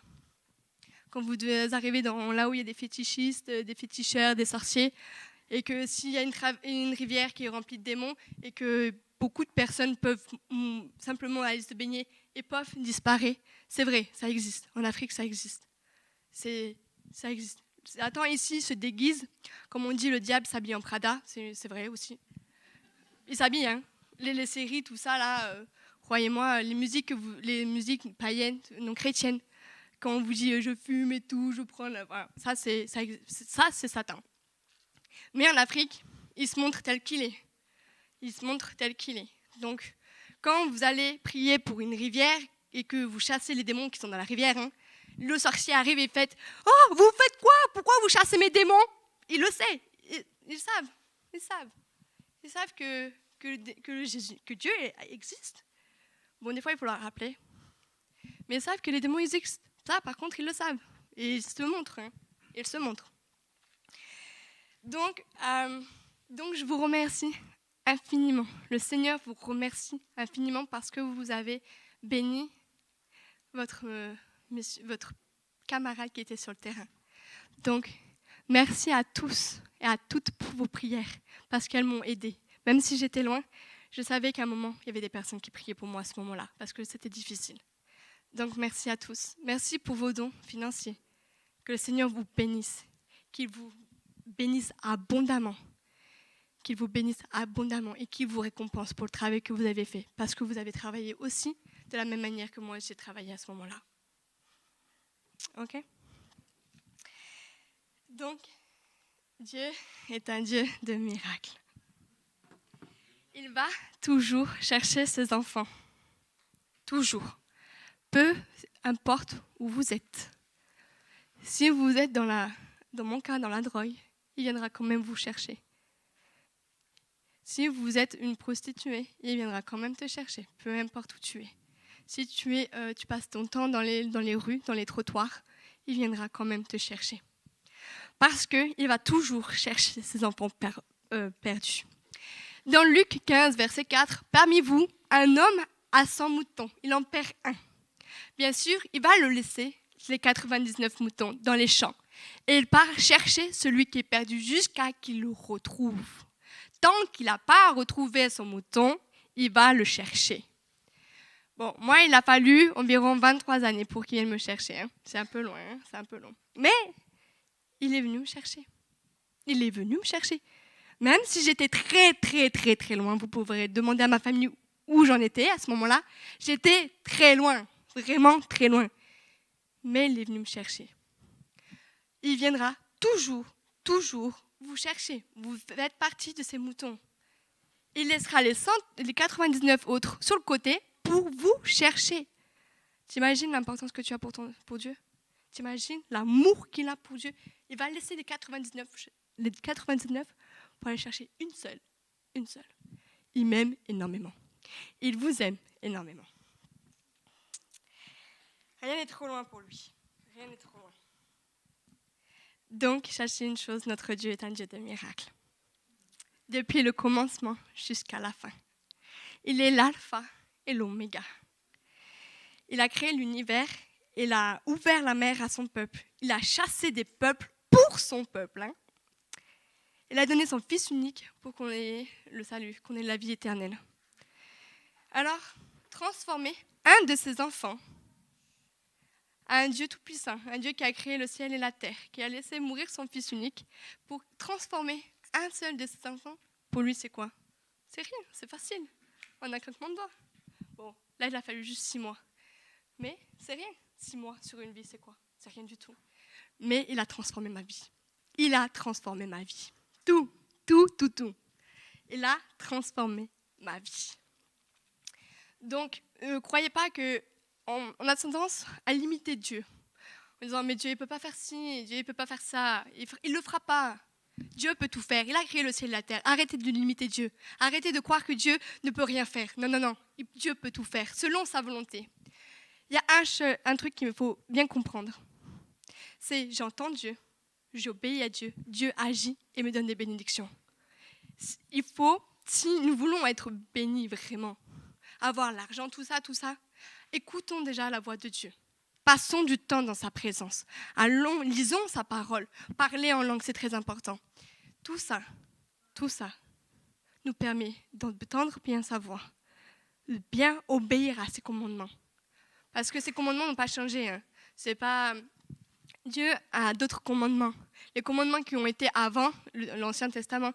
Quand vous arrivez là où il y a des fétichistes, des féticheurs, des sorciers, et que s'il y a une rivière qui est remplie de démons, et que beaucoup de personnes peuvent simplement aller se baigner, et pof, disparaît. C'est vrai, ça existe. En Afrique, ça existe. Ça existe. Satan ici se déguise. Comme on dit, le diable s'habille en Prada. C'est vrai aussi. Il s'habille, hein. Les séries, tout ça, là, croyez-moi, les musiques païennes, non chrétiennes, quand on vous dit je fume et tout, je prends... Voilà, ça, c'est Satan. Mais en Afrique, il se montre tel qu'il est. Il se montre tel qu'il est. Donc, quand vous allez prier pour une rivière et que vous chassez les démons qui sont dans la rivière, hein, le sorcier arrive et fait « Oh, vous faites quoi ? Pourquoi vous chassez mes démons ?» Il le sait. Ils savent. Ils savent que Dieu existe. Bon, des fois, il faut leur rappeler. Mais ils savent que les démons existent. Ça, par contre, ils le savent. Et ils se montrent. Hein. Ils se montrent. Donc, je vous remercie infiniment. Le Seigneur vous remercie infiniment parce que vous avez béni votre camarade qui était sur le terrain. Donc, merci à tous et à toutes pour vos prières parce qu'elles m'ont aidée. Même si j'étais loin, je savais qu'à un moment, il y avait des personnes qui priaient pour moi à ce moment-là parce que c'était difficile. Donc, merci à tous. Merci pour vos dons financiers. Que le Seigneur vous bénisse, qu'il vous bénisse abondamment. Qu'il vous bénisse abondamment et qu'il vous récompense pour le travail que vous avez fait. Parce que vous avez travaillé aussi de la même manière que moi j'ai travaillé à ce moment-là. Ok ? Donc, Dieu est un Dieu de miracles. Il va toujours chercher ses enfants. Toujours. Peu importe où vous êtes. Si vous êtes dans mon cas, dans la drogue, il viendra quand même vous chercher. Si vous êtes une prostituée, il viendra quand même te chercher, peu importe où tu es. Si tu passes ton temps dans les rues, dans les trottoirs, il viendra quand même te chercher. Parce qu'il va toujours chercher ses enfants perdus. Dans Luc 15, verset 4, « Parmi vous, un homme a 100 moutons, il en perd un. Bien sûr, il va le laisser, les 99 moutons, dans les champs. Et il part chercher celui qui est perdu jusqu'à qu'il le retrouve. Tant qu'il n'a pas retrouvé son mouton, il va le chercher. Bon, moi, il a fallu environ 23 années pour qu'il vienne me chercher. Hein. C'est un peu loin, hein, c'est un peu long. Mais il est venu me chercher. Il est venu me chercher. Même si j'étais très, très, très, très loin, vous pourrez demander à ma famille où j'en étais à ce moment-là. J'étais très loin, vraiment très loin. Mais il est venu me chercher. Il viendra toujours, toujours vous chercher. Vous faites partie de ces moutons. Il laissera les 99 autres sur le côté pour vous chercher. T'imagines l'importance que tu as pour Dieu? T'imagines l'amour qu'il a pour Dieu? Il va laisser les 99 pour aller chercher une seule. Il m'aime énormément. Il vous aime énormément. Rien n'est trop loin pour lui. Rien n'est trop loin. Donc, sachez une chose, notre Dieu est un Dieu de miracles. Depuis le commencement jusqu'à la fin. Il est l'alpha et l'oméga. Il a créé l'univers, il a ouvert la mer à son peuple. Il a chassé des peuples pour son peuple. Hein. Il a donné son Fils unique pour qu'on ait le salut, qu'on ait la vie éternelle. Alors, transformer un de ses enfants à un Dieu tout-puissant, un Dieu qui a créé le ciel et la terre, qui a laissé mourir son Fils unique pour transformer un seul de ses enfants, pour lui, c'est quoi? C'est rien, c'est facile. On a un claquement de doigts. Bon, là, il a fallu juste 6 mois. Mais c'est rien. 6 mois sur une vie, c'est quoi? C'est rien du tout. Mais il a transformé ma vie. Il a transformé ma vie. Tout. Il a transformé ma vie. Donc, ne croyez pas qu'on a tendance à limiter Dieu. En disant, mais Dieu, il ne peut pas faire ci, Dieu, il ne peut pas faire ça. Il ne le fera pas. Dieu peut tout faire. Il a créé le ciel et la terre. Arrêtez de limiter Dieu. Arrêtez de croire que Dieu ne peut rien faire. Non. Dieu peut tout faire, selon sa volonté. Il y a un truc qu'il me faut bien comprendre. C'est j'entends Dieu, j'obéis à Dieu, Dieu agit et me donne des bénédictions. Il faut, si nous voulons être bénis vraiment, avoir l'argent, tout ça, écoutons déjà la voix de Dieu. Passons du temps dans sa présence. Allons, lisons sa parole. Parler en langue, c'est très important. Tout ça nous permet d'entendre bien sa voix, de bien obéir à ses commandements. Parce que ces commandements n'ont pas changé. Hein. C'est pas... Dieu a d'autres commandements. Les commandements qui ont été avant l'Ancien Testament,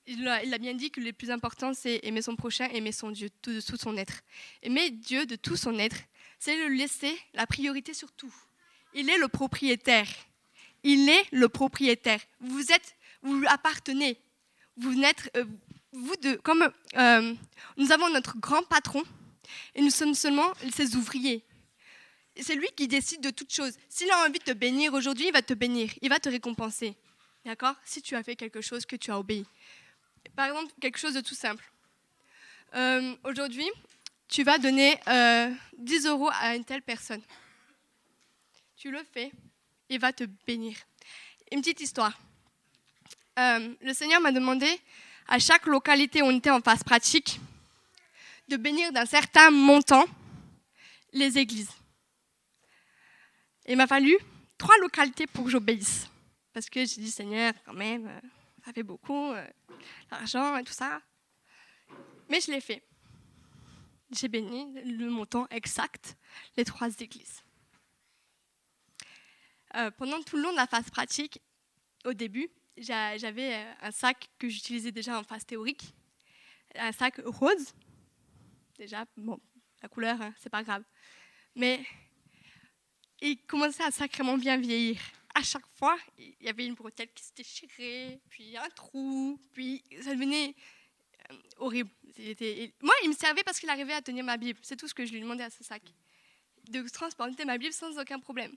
il a bien dit que le plus important, c'est aimer son prochain, aimer son Dieu de tout son être. Aimer Dieu de tout son être, c'est le laisser la priorité sur tout. Il est le propriétaire. Il est le propriétaire. Vous lui appartenez. Nous avons notre grand patron et nous sommes seulement ses ouvriers. C'est lui qui décide de toutes choses. S'il a envie de te bénir aujourd'hui, il va te bénir. Il va te récompenser. D'accord? Si tu as fait quelque chose que tu as obéi. Par exemple, quelque chose de tout simple. Aujourd'hui, tu vas donner 10 € à une telle personne. Tu le fais, il va te bénir. Une petite histoire. Le Seigneur m'a demandé, à chaque localité où on était en phase pratique, de bénir d'un certain montant les églises. Il m'a fallu 3 localités pour que j'obéisse. Parce que j'ai dit, Seigneur, quand même, ça fait beaucoup, l'argent et tout ça. Mais je l'ai fait. J'ai béni le montant exact, les 3 églises. Pendant tout le long de la phase pratique, au début, j'avais un sac que j'utilisais déjà en phase théorique, un sac rose. Déjà, bon, la couleur, hein, c'est pas grave. Mais il commençait à sacrément bien vieillir. À chaque fois, il y avait une bretelle qui se déchirait, puis un trou, puis ça devenait horrible. Moi, il me servait parce qu'il arrivait à tenir ma Bible. C'est tout ce que je lui demandais à ce sac. De transporter ma Bible sans aucun problème.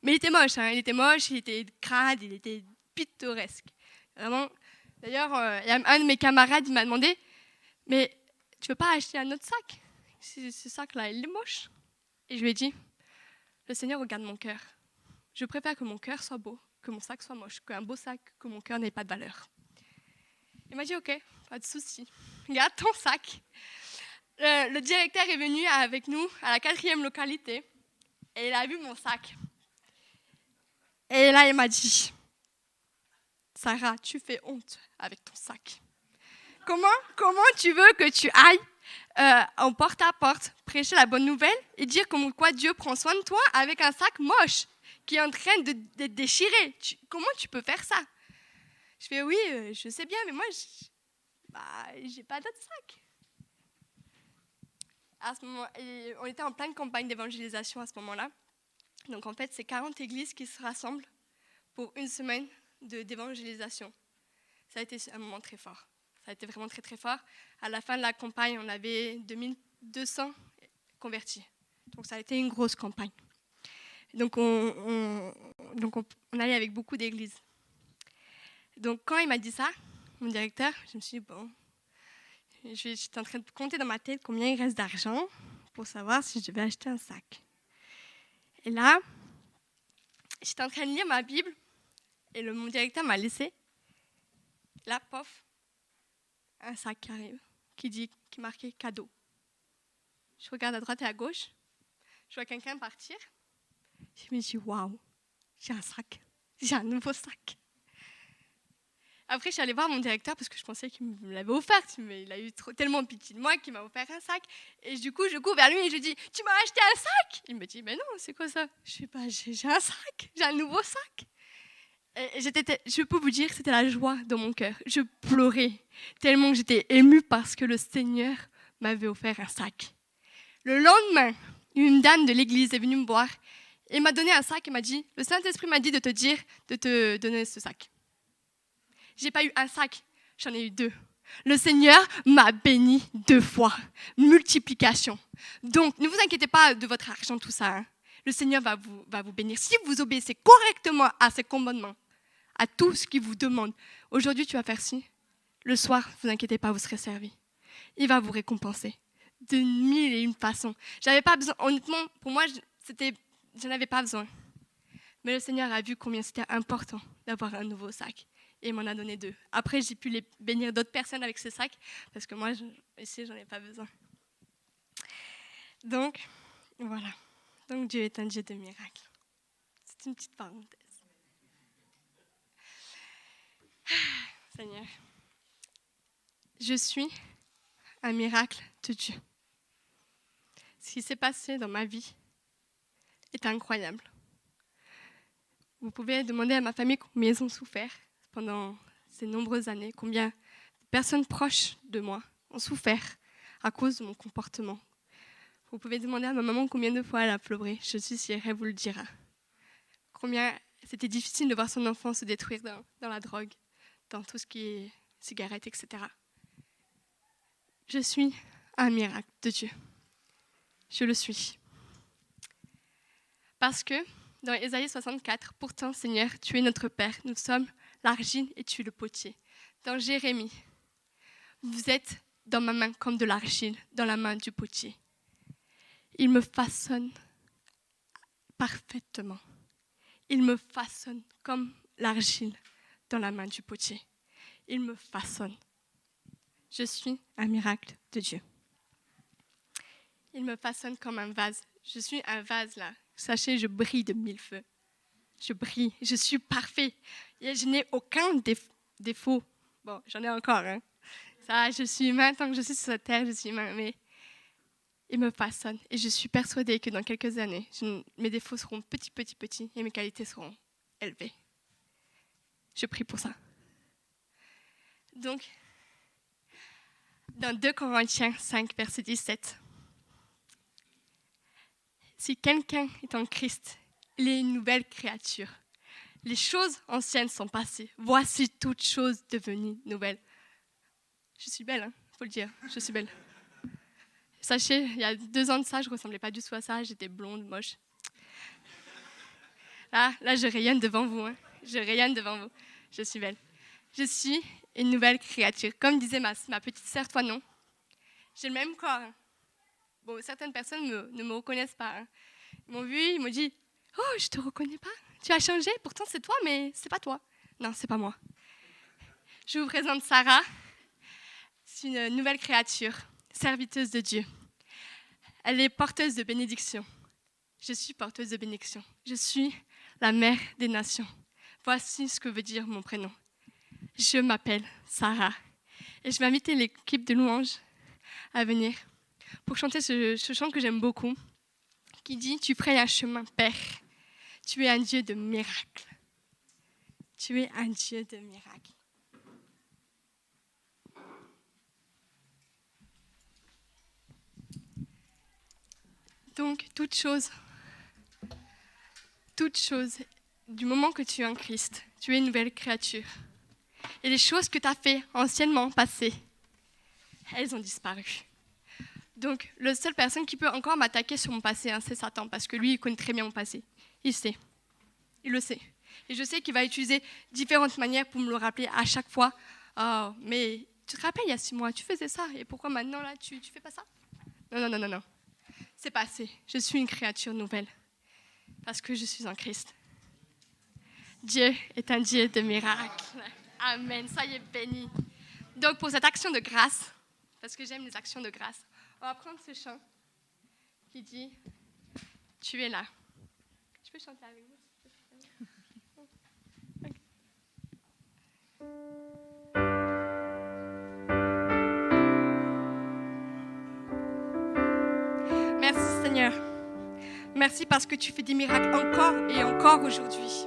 Mais il était moche, hein. Il était crade, il était pittoresque. Vraiment. D'ailleurs, il y a un de mes camarades, il m'a demandé, mais tu veux pas acheter un autre sac? Ce sac-là, il est moche. Et je lui ai dit, le Seigneur regarde mon cœur. Je préfère que mon cœur soit beau, que mon sac soit moche, qu'un beau sac, que mon cœur n'ait pas de valeur. Il m'a dit, ok, pas de souci. Garde ton sac. Le directeur est venu avec nous à la 4e localité et il a vu mon sac. Et là, il m'a dit, Sarah, tu fais honte avec ton sac. Comment tu veux que tu ailles en porte à porte, prêcher la bonne nouvelle et dire comme quoi Dieu prend soin de toi avec un sac moche qui est en train de déchirer. Comment tu peux faire ça? Je fais oui, je sais bien, mais moi, j'ai pas d'autre sac. À ce moment, on était en pleine campagne d'évangélisation à ce moment-là. Donc en fait, c'est 40 églises qui se rassemblent pour une semaine d'évangélisation. Ça a été un moment très fort. Ça a été vraiment très très fort. À la fin de la campagne, on avait 2200 convertis. Donc ça a été une grosse campagne. Donc on allait avec beaucoup d'églises. Donc quand il m'a dit ça, mon directeur, je me suis dit, bon, j'étais en train de compter dans ma tête combien il reste d'argent pour savoir si je devais acheter un sac. Et là, j'étais en train de lire ma Bible et mon directeur m'a laissé. Là, pof, un sac qui arrive, qui marquait cadeau. Je regarde à droite et à gauche, je vois quelqu'un partir. Je me dis, waouh, j'ai un sac, j'ai un nouveau sac. Après, je suis allée voir mon directeur parce que je pensais qu'il me l'avait offert, mais il a eu tellement pitié de moi qu'il m'a offert un sac. Et du coup, je cours vers lui et je lui dis, tu m'as acheté un sac? Il me dit, mais non, c'est quoi ça? Je dis, j'ai un sac, j'ai un nouveau sac. Et je peux vous dire que c'était la joie dans mon cœur. Je pleurais tellement que j'étais émue parce que le Seigneur m'avait offert un sac. Le lendemain, une dame de l'église est venue me voir et m'a donné un sac et m'a dit, le Saint-Esprit m'a dit de te dire de te donner ce sac. J'ai pas eu un sac, j'en ai eu 2. Le Seigneur m'a béni 2 fois. Multiplication. Donc, ne vous inquiétez pas de votre argent, tout ça. Hein. Le Seigneur va vous bénir. Si vous obéissez correctement à ses commandements, à tout ce qu'il vous demande. Aujourd'hui, tu vas faire ci. Le soir, ne vous inquiétez pas, vous serez servi. Il va vous récompenser de 1001 façons. J'avais pas besoin, honnêtement, pour moi, je n'avais pas besoin. Mais le Seigneur a vu combien c'était important d'avoir un nouveau sac. Et il m'en a donné 2. Après, j'ai pu bénir d'autres personnes avec ce sac, parce que moi, ici, j'en ai pas besoin. Donc, voilà. Donc, Dieu est un Dieu de miracles. C'est une petite parenthèse. Seigneur, je suis un miracle de Dieu. Ce qui s'est passé dans ma vie est incroyable. Vous pouvez demander à ma famille combien ils ont souffert pendant ces nombreuses années, combien de personnes proches de moi ont souffert à cause de mon comportement. Vous pouvez demander à ma maman combien de fois elle a pleuré. Je suis sûre, elle vous le dira. Combien c'était difficile de voir son enfant se détruire dans la drogue, dans tout ce qui est cigarettes, etc. Je suis un miracle de Dieu. Je le suis. Parce que dans Ésaïe 64, pourtant Seigneur, tu es notre Père, nous sommes l'argile et tu es le potier. Dans Jérémie, vous êtes dans ma main comme de l'argile, dans la main du potier. Il me façonne parfaitement. Il me façonne comme l'argile dans la main du potier. Il me façonne. Je suis un miracle de Dieu. Il me façonne comme un vase. Je suis un vase là. Sachez, je brille de 1000 feux. Je brille, je suis parfait. Et je n'ai aucun défaut. Bon, j'en ai encore. Hein. Ça, je suis humain, tant que je suis sur cette terre, je suis humain. Mais il me façonne. Et je suis persuadée que dans quelques années, mes défauts seront petits, et mes qualités seront élevées. Je prie pour ça. Donc, dans 2 Corinthiens 5, verset 17, si quelqu'un est en Christ, il est une nouvelle créature. Les choses anciennes sont passées. Voici toutes choses devenues nouvelles. Je suis belle, il faut le dire. Je suis belle. Sachez, il y a 2 ans de ça, je ne ressemblais pas du tout à ça. J'étais blonde, moche. Là, je rayonne devant vous. Hein. Je rayonne devant vous. Je suis belle. Je suis une nouvelle créature. Comme disait ma petite sœur, toi non. J'ai le même corps. Hein. Bon, certaines personnes ne me reconnaissent pas. Hein. Ils m'ont vu, ils m'ont dit « Oh, je ne te reconnais pas. Tu as changé, pourtant c'est toi, mais ce n'est pas toi. » Non, ce n'est pas moi. Je vous présente Sarah. C'est une nouvelle créature. serviteuse de Dieu. Elle est porteuse de bénédiction. Je suis porteuse de bénédiction. Je suis la mère des nations. Voici ce que veut dire mon prénom. Je m'appelle Sarah. Et je vais inviter l'équipe de louanges à venir pour chanter ce chant que j'aime beaucoup, qui dit « Tu frayes un chemin, Père. Tu es un Dieu de miracles. Tu es un Dieu de miracles. » Donc, toute chose, du moment que tu es en Christ, tu es une nouvelle créature. Et les choses que tu as fait anciennement passées, elles ont disparu. Donc, la seule personne qui peut encore m'attaquer sur mon passé, c'est Satan, parce que lui, il connaît très bien mon passé. Il sait. Il le sait. Et je sais qu'il va utiliser différentes manières pour me le rappeler à chaque fois. Oh, mais tu te rappelles, il y a 6 mois, tu faisais ça, et pourquoi maintenant, là, tu fais pas ça? Non. C'est passé. Je suis une créature nouvelle, parce que je suis en Christ. Dieu est un Dieu de miracles. Amen. Soyez bénis. Donc, pour cette action de grâce, parce que j'aime les actions de grâce, on va prendre ce chant qui dit « Tu es là ». Je peux chanter avec vous? Okay. Merci Seigneur. Merci parce que tu fais des miracles encore et encore aujourd'hui.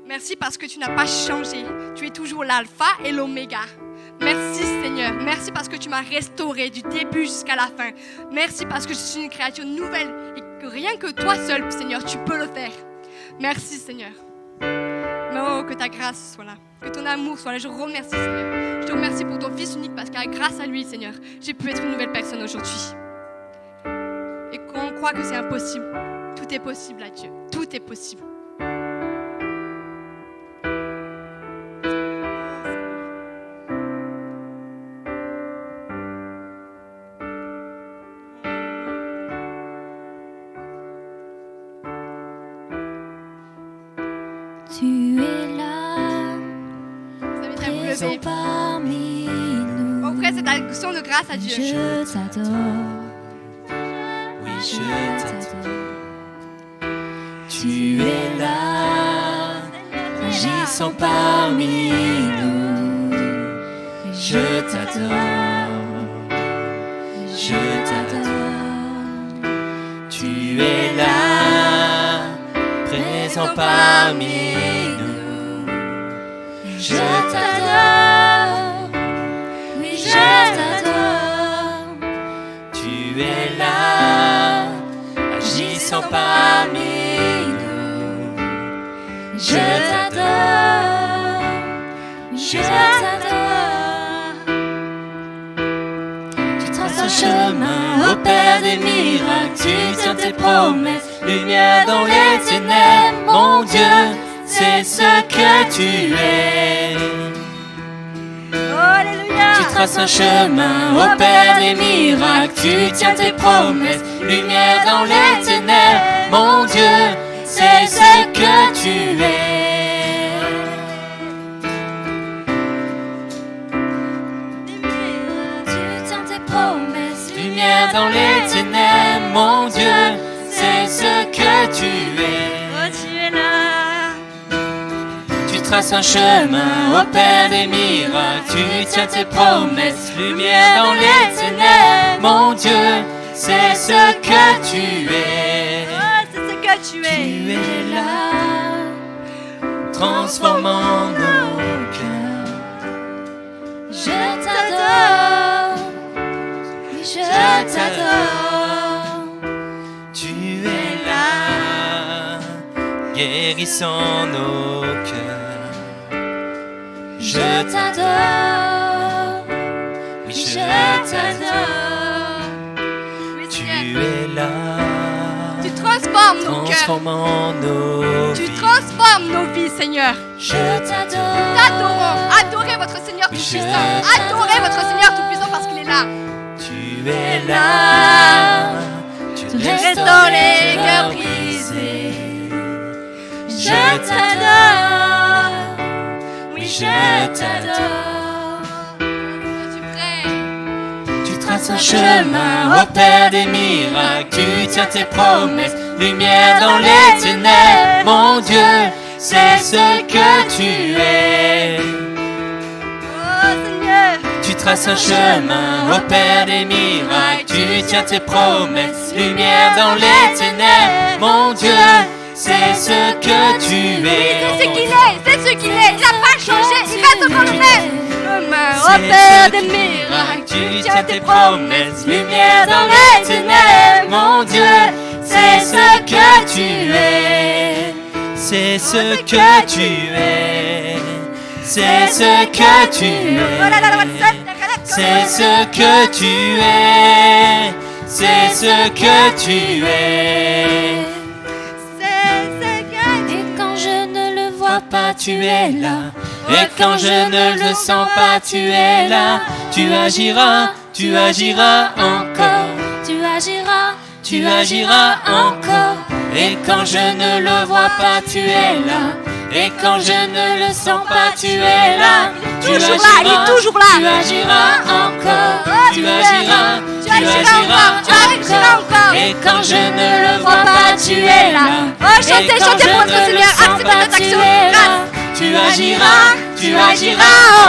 Merci parce que tu n'as pas changé. Tu es toujours l'alpha et l'oméga. Merci Seigneur. Merci parce que tu m'as restauré du début jusqu'à la fin. Merci parce que je suis une créature nouvelle et que rien que toi seul, Seigneur, tu peux le faire. Merci Seigneur. Oh, que ta grâce soit là. Que ton amour soit là. Je remercie Seigneur. Je te remercie pour ton Fils unique parce que grâce à lui, Seigneur, j'ai pu être une nouvelle personne aujourd'hui. Et qu'on croit que c'est impossible, tout est possible à Dieu. Tout est possible. Tu es là, présent parmi nous. Offrez cette action de grâce à Dieu. Je t'adore, oui, je t'adore. Tu es là, agissant parmi nous. Je t'adore, je t'adore. Tu es là, présent parmi nous. Je t'adore, oui, je t'adore. tu es là, agissant parmi nous. Je t'adore, je t'adore. Tu traces un chemin, opères des miracles, tu tiens tes promesses, lumière dans les ténèbres, mon Dieu, c'est ce que tu es. Alléluia. Tu traces un chemin, opères des miracles, tu tiens tes promesses, lumière dans les ténèbres, mon Dieu, c'est ce que tu es. Tu tiens tes promesses, Lumière dans les ténèbres, mon Dieu, c'est ce que tu es. oh, tu es là. Tu traces un chemin, opères des miracles, tu tiens tes promesses, lumière dans les ténèbres, mon Dieu, c'est ce que tu es. Oh, c'est ce que tu es. Tu es là, transformant nos cœurs. Je t'adore, oui, je t'adore. Tu es là, guérissant nos cœurs. Je t'adore, oui, je t'adore. Oui, Tu Seigneur. es là, Tu transformes nos cœurs. transformant nos Tu vies. transformes nos vies, Seigneur. Je t'adore. T'adorons. Adorez votre Seigneur Oui, Tout-Puissant. je Adorez votre Seigneur Tout-Puissant parce qu'il est là. Tu es là, tu Restaure les cœurs brisés. Je t'adore, oui, je t'adore. Je suis prêt. Tu traces un chemin, opères des miracles, tu tiens tes promesses, lumière dans les ténèbres, mon Dieu, c'est ce que tu es. Oh Seigneur, Tu traces un chemin, opères des miracles, tu tiens tes promesses, lumière dans les ténèbres, mon Dieu, c'est ce que tu es. c'est ce qu'il est, c'est ce qu'il est. Il n'a pas changé, il reste encore le même. Chemin, opère des miracles, tu tiens tes promesses, lumière dans les ténèbres, mon Dieu, c'est ce que tu es. C'est ce que tu es. C'est ce que tu es. C'est ce que tu es. C'est ce que tu es. Et quand je ne le vois Pas, tu es là. Et quand je ne le sens pas, tu es là. Tu agiras encore. tu agiras, Tu agiras encore. Et quand je ne le vois pas, tu es là. Et quand je ne le sens pas, tu es là. Tu toujours là, il est toujours là. Tu agiras encore. Oh, Tu Seigneur. agiras. Tu agiras encore. Et quand je ne le vois pas, tu es là. Oh, chantez, chantez pour notre Seigneur. Acceptez notre action. Grâce. Tu agiras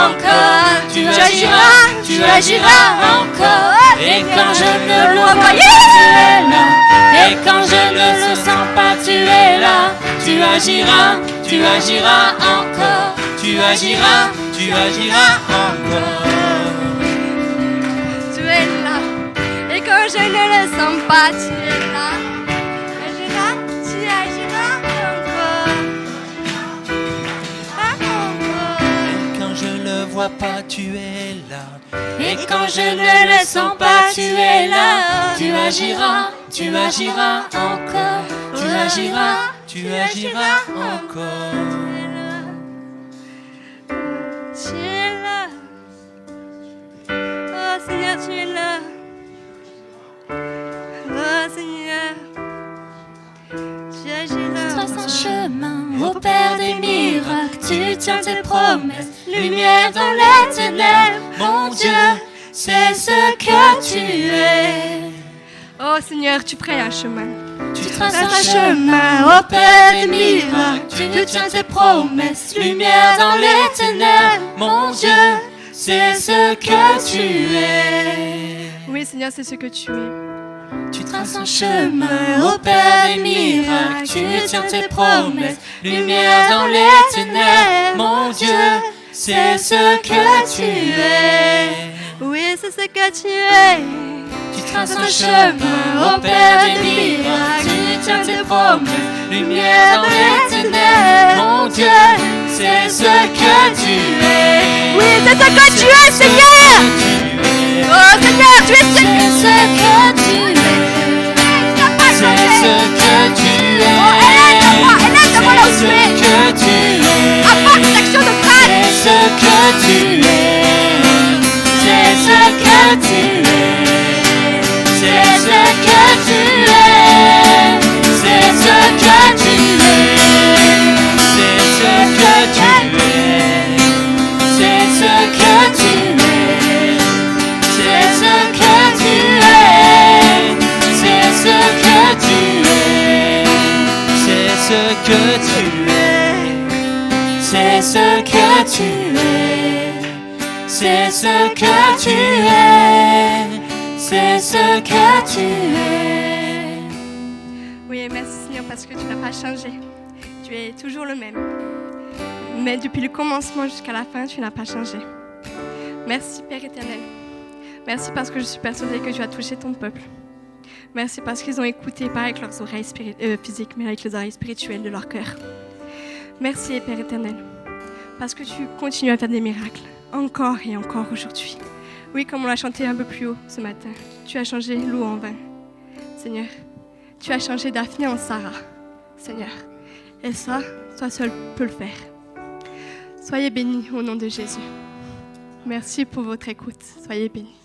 encore. Tu agiras encore. Et quand je ne le vois pas, tu es là. Et quand je ne le sens pas, tu es là. Tu agiras encore. Tu agiras encore. Tu es là. Et quand je ne le sens pas, tu es là. Tu agiras encore. Quand je ne le vois pas, tu es là. Et quand je ne le sens pas, tu es là. Tu agiras encore. Tu agiras encore. Tu es là. Oh Seigneur, tu es là. Oh Seigneur, tu agiras. traces un chemin, opère des miracles, tu tiens tes promesses, lumière dans les ténèbres, Mon Dieu, c'est ce que tu es. Oh Seigneur, tu crées un chemin. Tu Trace traces un chemin, opère des miracles, tu tiens tes promesses, lumière dans les ténèbres. Mon Dieu, c'est ce que tu es. Oui Seigneur, c'est ce que tu es. Tu traces un chemin, opères des miracles, tu tiens tes promesses, lumière dans les ténèbres. Mon Dieu, c'est ce que tu es. Oui, c'est ce que tu es. Tu traces un chemin, opères des miracles, tu tiens tes promesses, lumière dans les ténèbres. Mon Dieu, c'est ce que tu es. Oui, c'est ce que tu es, Seigneur. Oh Seigneur, tu es ce que tu es. C'est ce que tu es. Oh, élève de moi là où tu C'est es. ce que tu es. Apporte cette action de grâce. C'est ce que tu es. C'est ce que tu es. C'est ce que tu es. C'est ce que tu es. C'est ce que tu es. C'est ce que tu es. C'est ce que tu es. C'est ce que tu es. C'est ce que tu es. C'est ce que tu es. C'est ce que tu es. C'est ce que tu es. Oui, merci Seigneur parce que tu n'as pas changé. Tu es toujours le même. Mais depuis le commencement jusqu'à la fin, tu n'as pas changé. Merci Père éternel. Merci parce que je suis persuadée que tu as touché ton peuple. Merci parce qu'ils ont écouté, pas avec leurs oreilles physiques, mais avec les oreilles spirituelles de leur cœur. Merci Père éternel, parce que tu continues à faire des miracles, encore et encore aujourd'hui. Oui, comme on l'a chanté un peu plus haut ce matin, tu as changé l'eau en vin. Seigneur, tu as changé Daphné en Sarah. Seigneur, et ça, toi seul peux le faire. Soyez bénis au nom de Jésus. Merci pour votre écoute. Soyez bénis.